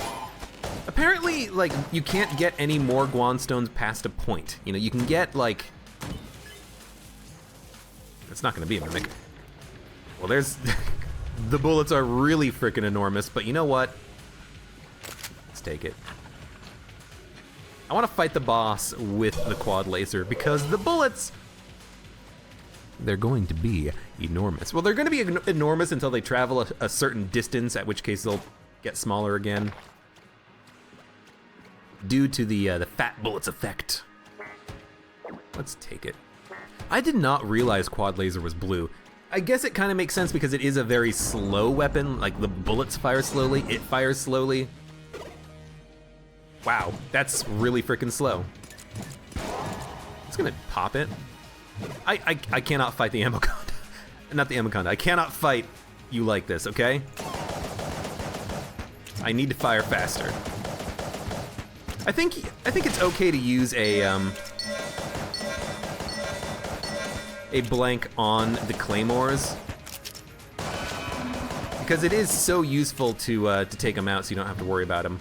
Apparently, like, you can't get any more Guan stones past a point. You know, you can get, like... It's not gonna be a mimic. Well, there's... The bullets are really freaking enormous, but you know what? Let's take it. I want to fight the boss with the quad laser because the bullets, they're going to be enormous. Well, they're going to be enormous until they travel a certain distance, at which case they'll get smaller again. Due to the fat bullets effect. Let's take it. I did not realize quad laser was blue. I guess it kind of makes sense because it is a very slow weapon. Like, the bullets fire slowly, it fires slowly. Wow, that's really freaking slow. It's gonna pop it. I cannot fight the ammo conda. Not the ammo conda. I cannot fight you like this, okay? I need to fire faster. I think it's okay to use a blank on the claymores, because it is so useful to take them out so you don't have to worry about them.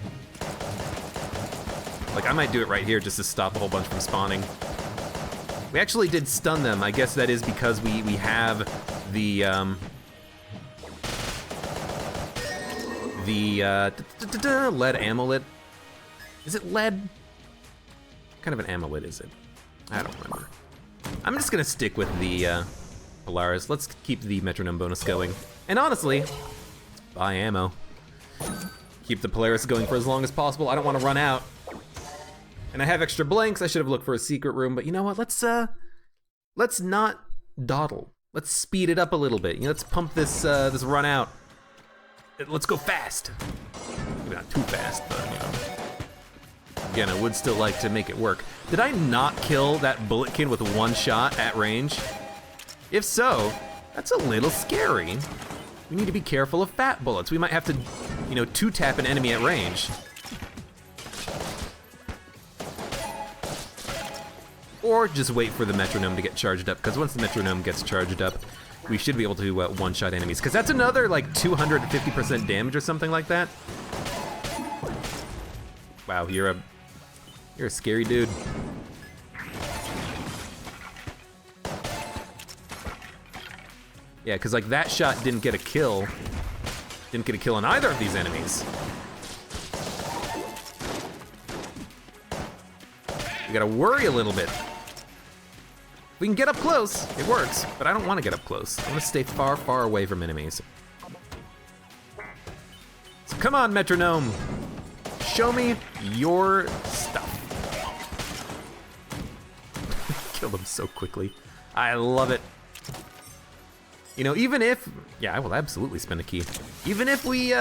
Like, I might do it right here just to stop a whole bunch from spawning. We actually did stun them. I guess that is because we have the lead amulet. Is it lead? What kind of an amulet is it? I don't remember. I'm just gonna stick with the Polaris. Let's keep the metronome bonus going. And honestly, buy ammo. Keep the Polaris going for as long as possible. I don't want to run out. And I have extra blanks. I should have looked for a secret room, but you know what? Let's not dawdle. Let's speed it up a little bit. You know, let's pump this this run out. Let's go fast. Maybe not too fast, but you know. Again, I would still like to make it work. Did I not kill that bulletkin with one shot at range? If so, that's a little scary. We need to be careful of fat bullets. We might have to, you know, two-tap an enemy at range. Or just wait for the metronome to get charged up, because once the metronome gets charged up, we should be able to one-shot enemies. Because that's another, like, 250% damage or something like that. Wow, you're a scary dude. Yeah, because, like, that shot didn't get a kill. Didn't get a kill on either of these enemies. We gotta worry a little bit. We can get up close, it works, but I don't want to get up close. I want to stay far, far away from enemies. So come on, metronome. Show me your stuff. Kill them so quickly. I love it. You know, even if, yeah, I will absolutely spend a key. Even if we, you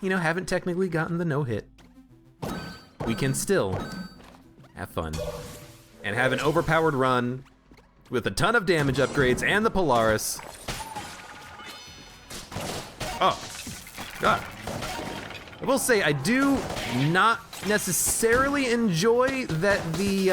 know, haven't technically gotten the no-hit, we can still have fun and have an overpowered run with a ton of damage upgrades and the Polaris. Oh, God. I will say, I do not necessarily enjoy that the,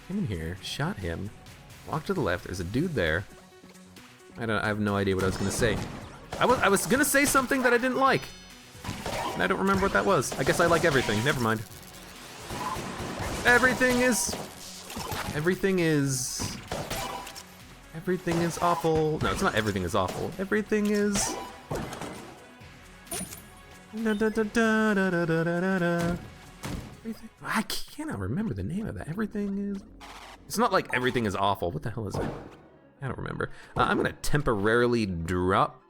came in here, shot him, walked to the left, there's a dude there. I have no idea what I was gonna say. I was gonna say something that I didn't like. And I don't remember what that was. I guess I like everything, never mind. Everything is awful. No, it's not everything is awful. Everything is I cannot remember the name of that. Everything is... It's not like everything is awful. What the hell is it? I don't remember. I'm gonna temporarily drop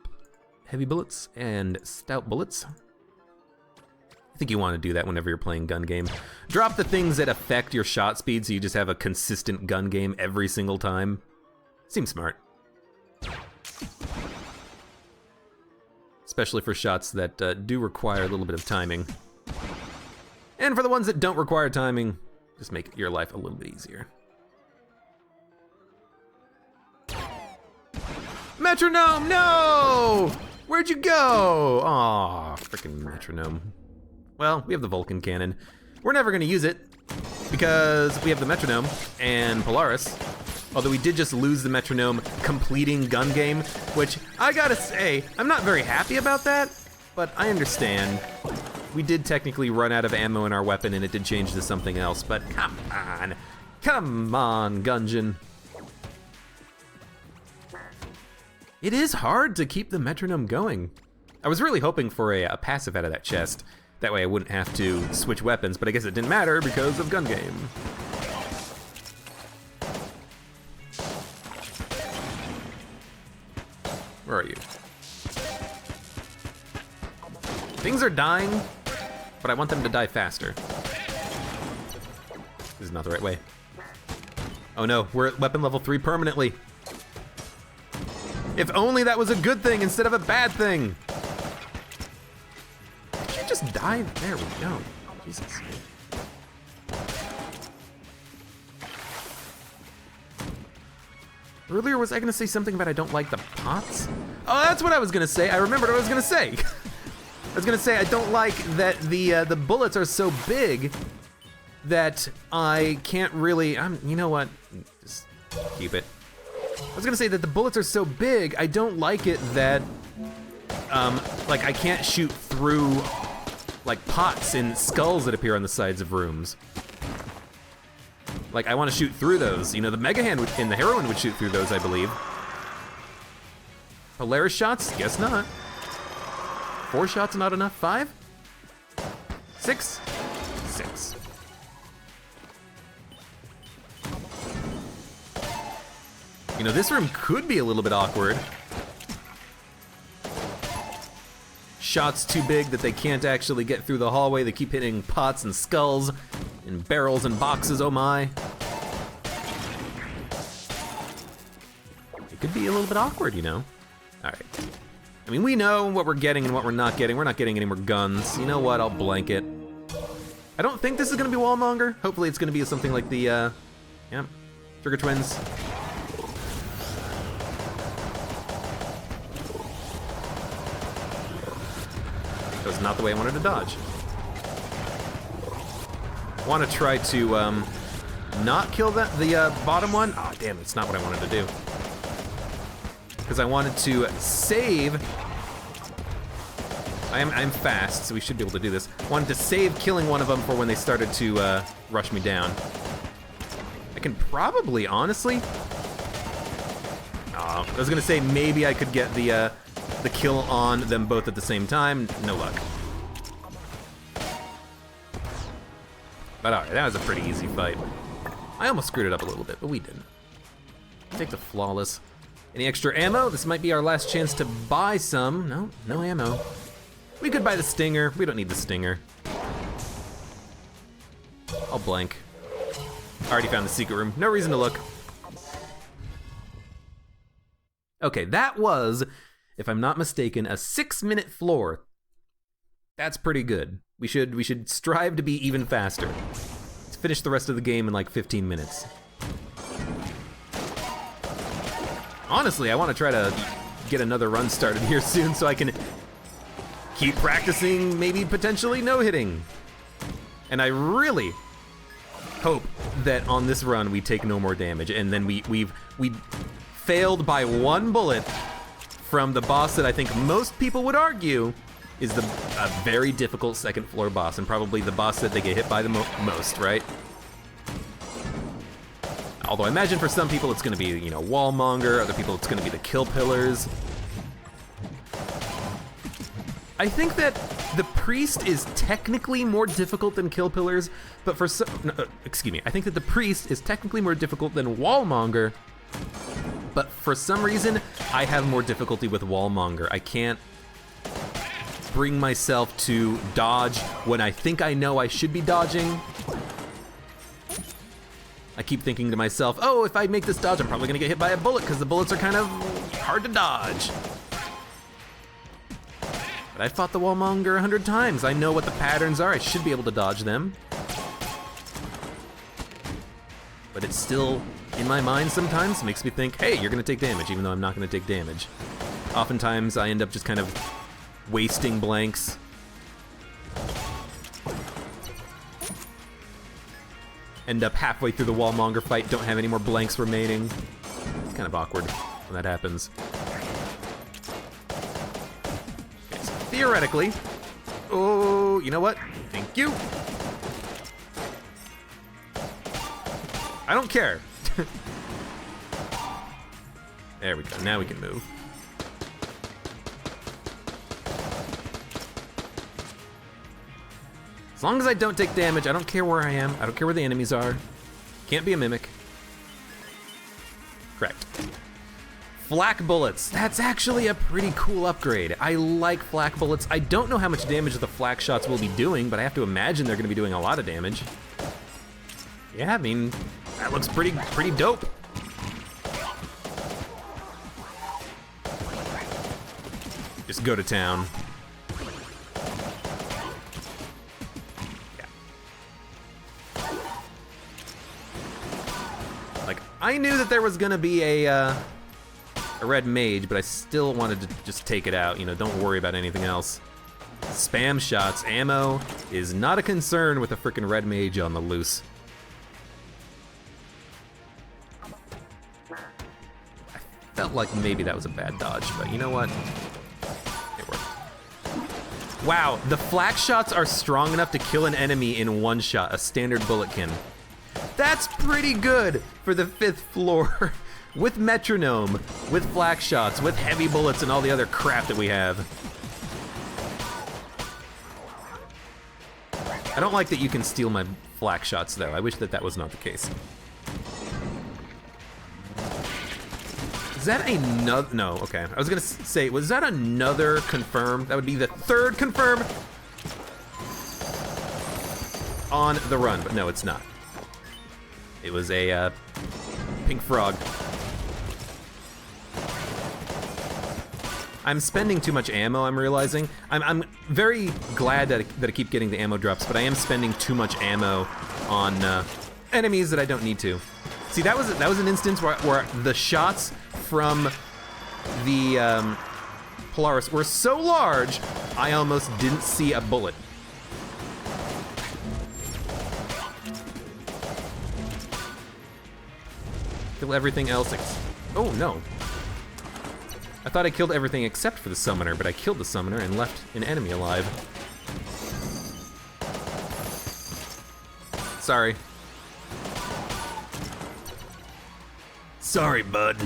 heavy bullets and stout bullets. I think you want to do that whenever you're playing gun game. Drop the things that affect your shot speed so you just have a consistent gun game every single time. Seems smart. Especially for shots that do require a little bit of timing. And for the ones that don't require timing, just make your life a little bit easier. Metronome, no! Where'd you go? Aw, freaking metronome. Well, we have the Vulcan cannon. We're never gonna use it because we have the metronome and Polaris. Although we did just lose the metronome completing gun game, which I gotta say, I'm not very happy about that, but I understand. We did technically run out of ammo in our weapon and it did change to something else, but come on, Gungeon. It is hard to keep the metronome going. I was really hoping for a passive out of that chest. That way I wouldn't have to switch weapons, but I guess it didn't matter because of gun game. Where are you? Things are dying, but I want them to die faster. This is not the right way. Oh no, we're at weapon level 3 permanently. If only that was a good thing instead of a bad thing. Did you just die? There we go. Jesus. Earlier, was I gonna say something about I don't like the pots? Oh, that's what I was gonna say. I remembered what I was gonna say. I was gonna say I don't like that the bullets are so big that I can't really, you know what? Just keep it. I was gonna say that the bullets are so big, I don't like it that, like I can't shoot through like pots and skulls that appear on the sides of rooms. Like, I want to shoot through those. You know, the Mega Hand and the Heroine would shoot through those, I believe. Polaris shots? Guess not. 4 shots not enough? 5? 6? 6. You know, this room could be a little bit awkward. Shots too big that they can't actually get through the hallway. They keep hitting pots and skulls and barrels and boxes, oh my. It could be a little bit awkward, you know? All right. I mean, we know what we're getting and what we're not getting. We're not getting any more guns. You know what, I'll blank it. I don't think this is gonna be Wallmonger. Hopefully it's gonna be something like the, yeah, Trigger Twins. That was not the way I wanted to dodge. I want to try to not kill the bottom one. Oh, damn, it's not what I wanted to do. Because I wanted to save. I'm fast, so we should be able to do this. I wanted to save killing one of them for when they started to rush me down. I can probably, honestly. Oh, I was gonna say maybe I could get the kill on them both at the same time. No luck. But alright, that was a pretty easy fight. I almost screwed it up a little bit, but we didn't. Take the flawless. Any extra ammo? This might be our last chance to buy some. No, no ammo. We could buy the stinger. We don't need the stinger. I'll blank. Already found the secret room. No reason to look. Okay, that was, if I'm not mistaken, a 6-minute floor. That's pretty good. We should strive to be even faster. Let's finish the rest of the game in like 15 minutes. Honestly, I want to try to get another run started here soon so I can keep practicing, maybe potentially no-hitting. And I really hope that on this run we take no more damage, and then we failed by 1 bullet from the boss that I think most people would argue is a very difficult second floor boss, and probably the boss that they get hit by the most, right? Although I imagine for some people it's gonna be, you know, Wallmonger, other people it's gonna be the Kill Pillars. I think that the Priest is technically more difficult than Kill Pillars, but for some, no, excuse me, I think that the Priest is technically more difficult than Wallmonger, but for some reason, I have more difficulty with Wallmonger. I can't bring myself to dodge when I think I know I should be dodging. I keep thinking to myself, oh, if I make this dodge, I'm probably gonna get hit by a bullet because the bullets are kind of hard to dodge. But I fought the Wallmonger 100 times. I know what the patterns are. I should be able to dodge them. But it's still, in my mind sometimes, makes me think, hey, you're gonna take damage, even though I'm not gonna take damage. Oftentimes, I end up just kind of wasting blanks. End up halfway through the Wallmonger fight, don't have any more blanks remaining. It's kind of awkward when that happens. Okay, so theoretically, oh, you know what? Thank you. I don't care. There we go, now we can move. As long as I don't take damage, I don't care where I am. I don't care where the enemies are. Can't be a mimic. Correct. Flak bullets. That's actually a pretty cool upgrade. I like flak bullets. I don't know how much damage the flak shots will be doing, but I have to imagine they're gonna be doing a lot of damage. Yeah, I mean, that looks pretty dope. Just go to town. Like, I knew that there was gonna be a red mage, but I still wanted to just take it out. You know, don't worry about anything else. Spam shots. Ammo is not a concern with a frickin' red mage on the loose. I felt like maybe that was a bad dodge, but you know what? It worked. Wow, the flak shots are strong enough to kill an enemy in one shot, a standard bullet can. That's pretty good for the 5th floor. With metronome, with flak shots, with heavy bullets and all the other crap that we have. I don't like that you can steal my flak shots though. I wish that that was not the case. Is that another? No, okay. I was gonna say, was that another confirm? That would be the 3rd confirm on the run, but no, it's not. It was a pink frog. I'm spending too much ammo, I'm realizing. I'm very glad that I keep getting the ammo drops, but I am spending too much ammo on enemies that I don't need to. See, that was an instance where the shots from the Polaris were so large, I almost didn't see a bullet. Kill everything else. Oh no. I thought I killed everything except for the summoner, but I killed the summoner and left an enemy alive. Sorry. Sorry, bud.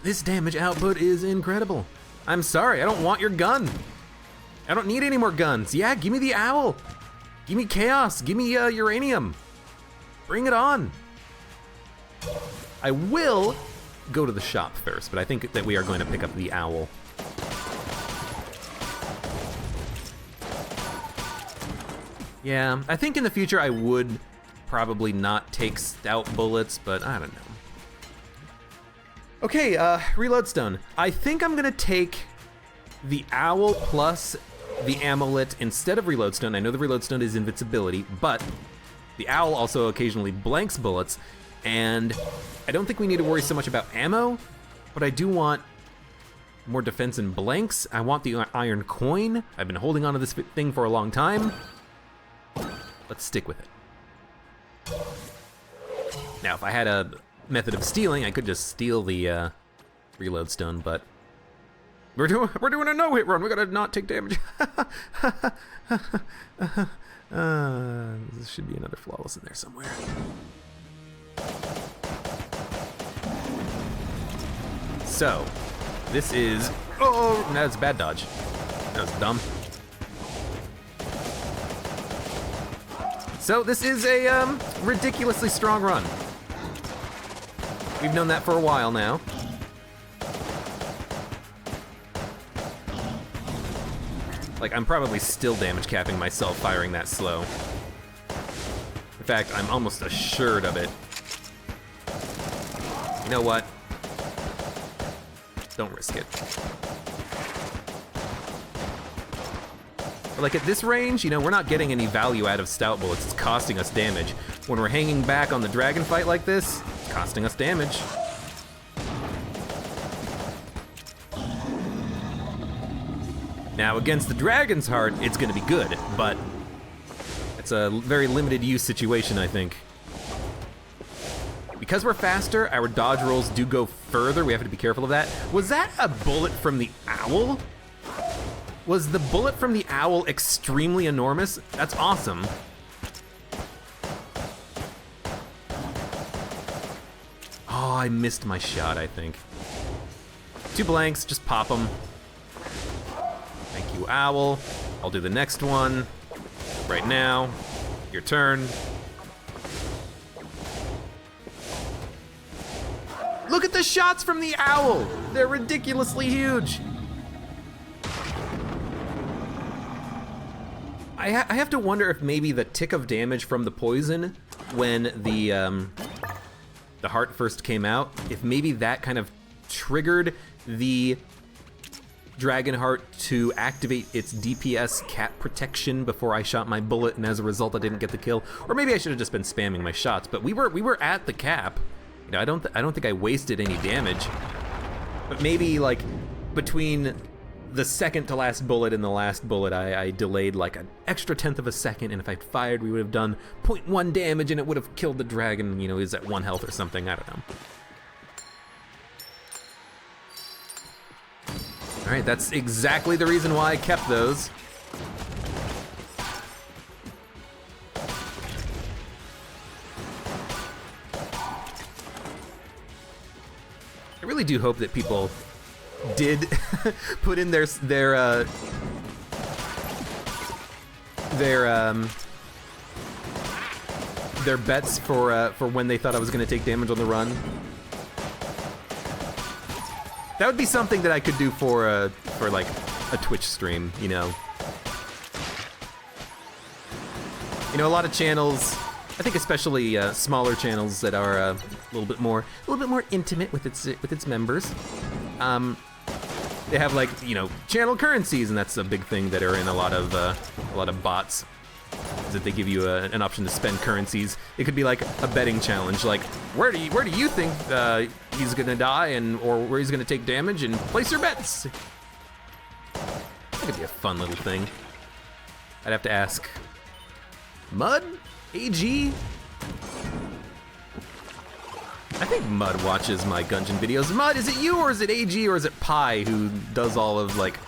This damage output is incredible. I'm sorry, I don't want your gun. I don't need any more guns. Yeah, give me the owl. Give me chaos, give me uranium. Bring it on. I will go to the shop first, but I think that we are going to pick up the owl. Yeah, I think in the future I would probably not take stout bullets, but I don't know. Okay, reload stone. I think I'm gonna take the owl plus the amulet instead of reload stone. I know the reload stone is invincibility, but the owl also occasionally blanks bullets, and I don't think we need to worry so much about ammo, but I do want more defense and blanks. I want the iron coin. I've been holding on to this thing for a long time. Let's stick with it. Now, if I had a method of stealing, I could just steal the reload stone, but we're doing a no-hit run. We gotta not take damage. This should be another flawless in there somewhere. So, this is, oh, no, that's a bad dodge. That was dumb. So this is a ridiculously strong run. We've known that for a while now. Like, I'm probably still damage capping myself firing that slow. In fact, I'm almost assured of it. You know what? Don't risk it. But like at this range, you know, we're not getting any value out of stout bullets. It's costing us damage. When we're hanging back on the dragon fight like this, it's costing us damage. Now against the dragon's heart, it's gonna be good, but it's a very limited use situation, I think. Because we're faster, our dodge rolls do go further. We have to be careful of that. Was that a bullet from the owl? Was the bullet from the owl extremely enormous? That's awesome. Oh, I missed my shot, I think. 2 blanks, just pop them. Thank you, owl. I'll do the next one right now. Your turn. Look at the shots from the owl! They're ridiculously huge. I have to wonder if maybe the tick of damage from the poison when the heart first came out, if maybe that kind of triggered the Dragon Heart to activate its DPS cap protection before I shot my bullet, and as a result I didn't get the kill. Or maybe I should have just been spamming my shots, but we were at the cap. You know, I don't think I wasted any damage. But maybe like between the second to last bullet and the last bullet, I delayed like an extra 1/10 of a second, and if I'd fired, we would have done 0.1 damage and it would have killed the dragon. You know, he's at 1 health or something, I don't know. All right, that's exactly the reason why I kept those. I really do hope that people did put in their bets for when they thought I was going to take damage on the run. That would be something that I could do for like a Twitch stream, you know. You know, a lot of channels, I think especially smaller channels that are a little bit more intimate with its members. They have, like, you know, channel currencies, and that's a big thing that are in a lot of bots. Is that they give you an option to spend currencies. It could be like a betting challenge, like where do you think he's gonna die, or where he's gonna take damage, and place your bets. That could be a fun little thing. I'd have to ask Mud, AG. I think Mud watches my Gungeon videos. Mud, is it you, or is it AG, or is it Pi who does all of like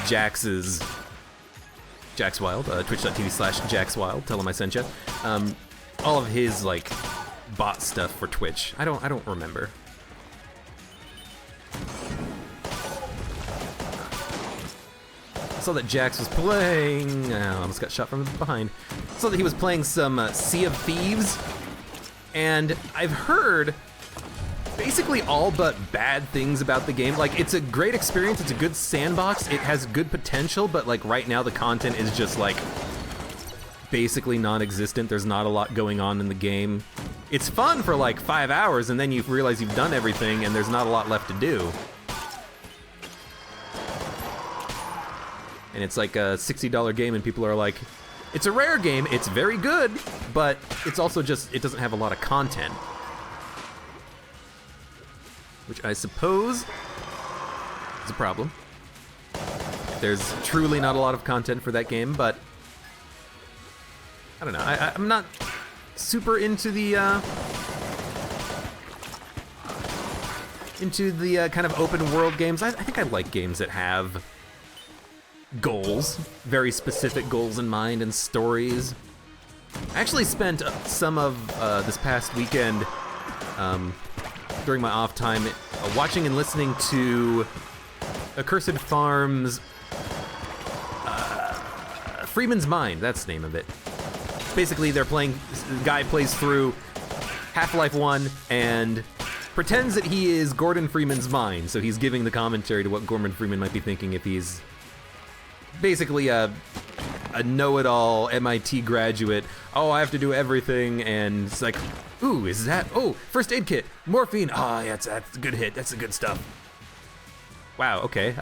Jax's? Jax Wild, twitch.tv/JaxWild, tell him I sent you. All of his, like, bot stuff for Twitch. I don't remember. Saw that Jax was playing, I almost got shot from behind. Saw that he was playing some Sea of Thieves, and I've heard basically all but bad things about the game. Like, it's a great experience, it's a good sandbox, it has good potential, but like right now the content is just like basically non-existent. There's not a lot going on in the game. It's fun for like 5 hours, and then you realize you've done everything and there's not a lot left to do. And it's like a $60 game, and people are like, it's a rare game, it's very good, but it's also just, it doesn't have a lot of content. Which I suppose is a problem. There's truly not a lot of content for that game, but I don't know. I'm not super into the kind of open world games. I think I like games that have goals, very specific goals in mind, and stories. I actually spent some of this past weekend during my off time watching and listening to Accursed Farms Freeman's Mind, that's the name of it. Basically they're playing, the guy plays through Half-Life 1 and pretends that he is Gordon Freeman's mind, so he's giving the commentary to what Gordon Freeman might be thinking if he's basically a know-it-all MIT graduate. Oh, I have to do everything, and it's like, ooh, is that, oh, first aid kit, morphine, ah, yeah, that's a good hit, that's the good stuff. Wow, okay,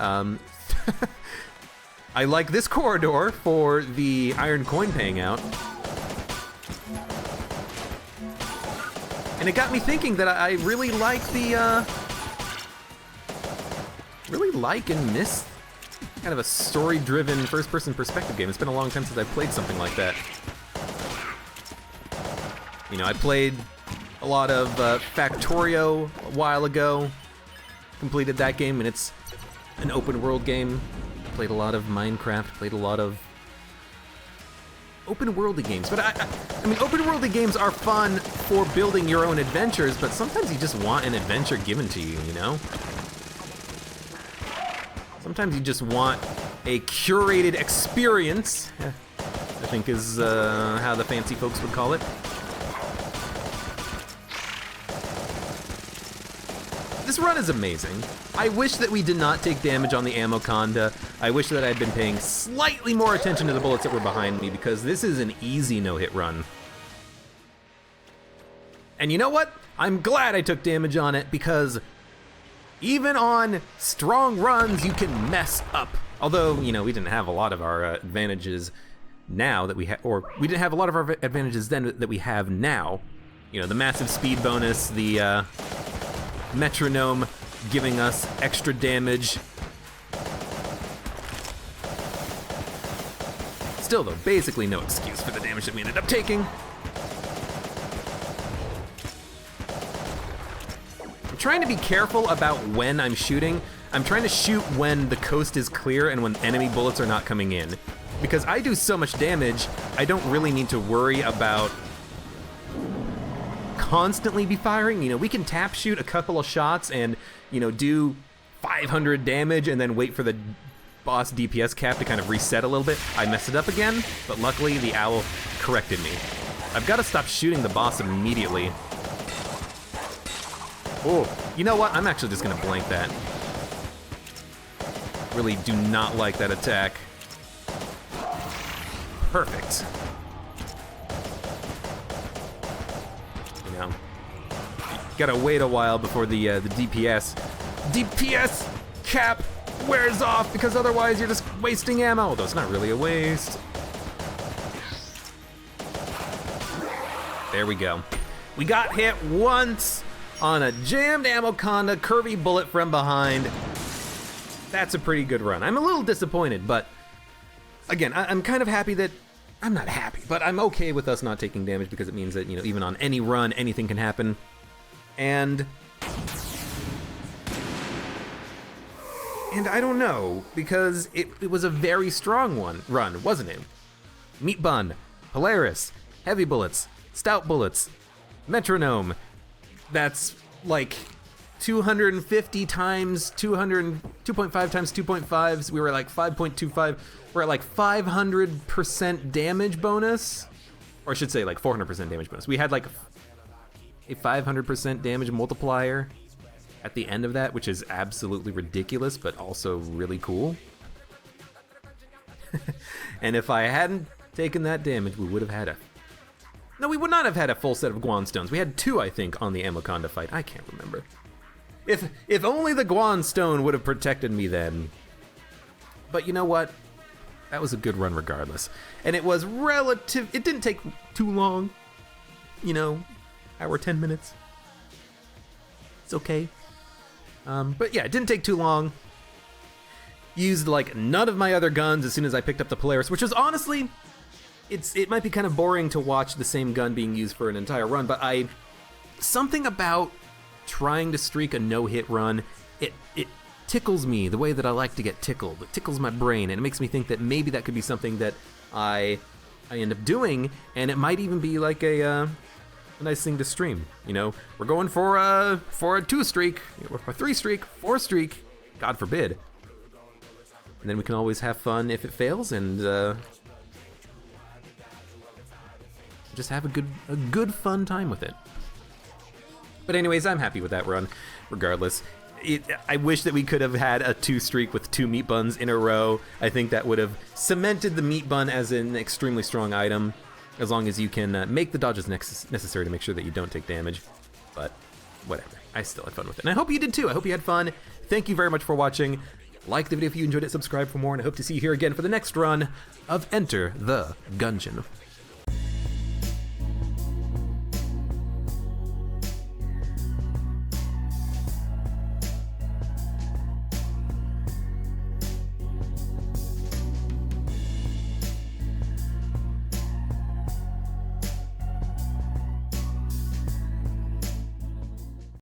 I like this corridor for the iron coin paying out. And it got me thinking that I really like the, really like and miss kind of a story-driven first-person perspective game. It's been a long time since I played something like that. You know, I played a lot of Factorio a while ago, completed that game, and it's an open-world game. Played a lot of Minecraft, played a lot of open-worldy games. But I mean, open-worldy games are fun for building your own adventures, but sometimes you just want an adventure given to you, you know? Sometimes you just want a curated experience, I think is how the fancy folks would call it. This run is amazing. I wish that we did not take damage on the ammo conda. I wish that I had been paying slightly more attention to the bullets that were behind me, because this is an easy no-hit run. And you know what? I'm glad I took damage on it, because Even on strong runs, you can mess up. Although, you know, we didn't have a lot of our advantages now that we have, or we didn't have a lot of our advantages then that we have now. You know, the massive speed bonus, the metronome giving us extra damage. Still though, basically no excuse for the damage that we ended up taking. I'm trying to be careful about when I'm shooting. I'm trying to shoot when the coast is clear and when enemy bullets are not coming in. Because I do so much damage, I don't really need to worry about constantly be firing. You know, we can tap shoot a couple of shots and, you know, do 500 damage and then wait for the boss DPS cap to kind of reset a little bit. I messed it up again, but luckily the owl corrected me. I've got to stop shooting the boss immediately. Oh, you know what? I'm actually just gonna blank that. Really do not like that attack. Perfect. You know, gotta wait a while before the DPS cap wears off, because otherwise you're just wasting ammo. Although it's not really a waste. There we go. We got hit once on a jammed Amoconda curvy bullet from behind. That's a pretty good run. I'm a little disappointed, but again, I'm kind of happy that, I'm not happy, but I'm okay with us not taking damage because it means that, you know, even on any run, anything can happen. And I don't know, because it was a very strong run, wasn't it? Meat Bun, Polaris, Heavy Bullets, Stout Bullets, Metronome. That's like 250 times 200, 2.5 times 2.5s. We were like 5.25. We're at like 500% damage bonus. Or I should say like 400% damage bonus. We had like a 500% damage multiplier at the end of that, which is absolutely ridiculous, but also really cool. And if I hadn't taken that damage, we would have had no, we would not have had a full set of Guan Stones. We had 2, I think, on the Amoconda fight. I can't remember. If only the Guan Stone would have protected me then. But you know what? That was a good run regardless. And it was it didn't take too long. You know, hour, 10 minutes. It's okay. But yeah, it didn't take too long. Used like none of my other guns as soon as I picked up the Polaris, which was honestly, it might be kind of boring to watch the same gun being used for an entire run, but something about trying to streak a no-hit run, it tickles me the way that I like to get tickled. It tickles my brain, and it makes me think that maybe that could be something that I end up doing, and it might even be like a nice thing to stream. You know, we're going for a 2 streak, or a 3 streak, 4 streak, God forbid. And then we can always have fun if it fails, and just have a good fun time with it. But anyways, I'm happy with that run, regardless. I wish that we could have had a 2 streak with 2 meat buns in a row. I think that would have cemented the meat bun as an extremely strong item, as long as you can make the dodges necessary to make sure that you don't take damage. But whatever, I still had fun with it. And I hope you did too. I hope you had fun. Thank you very much for watching. Like the video if you enjoyed it, subscribe for more, and I hope to see you here again for the next run of Enter the Gungeon.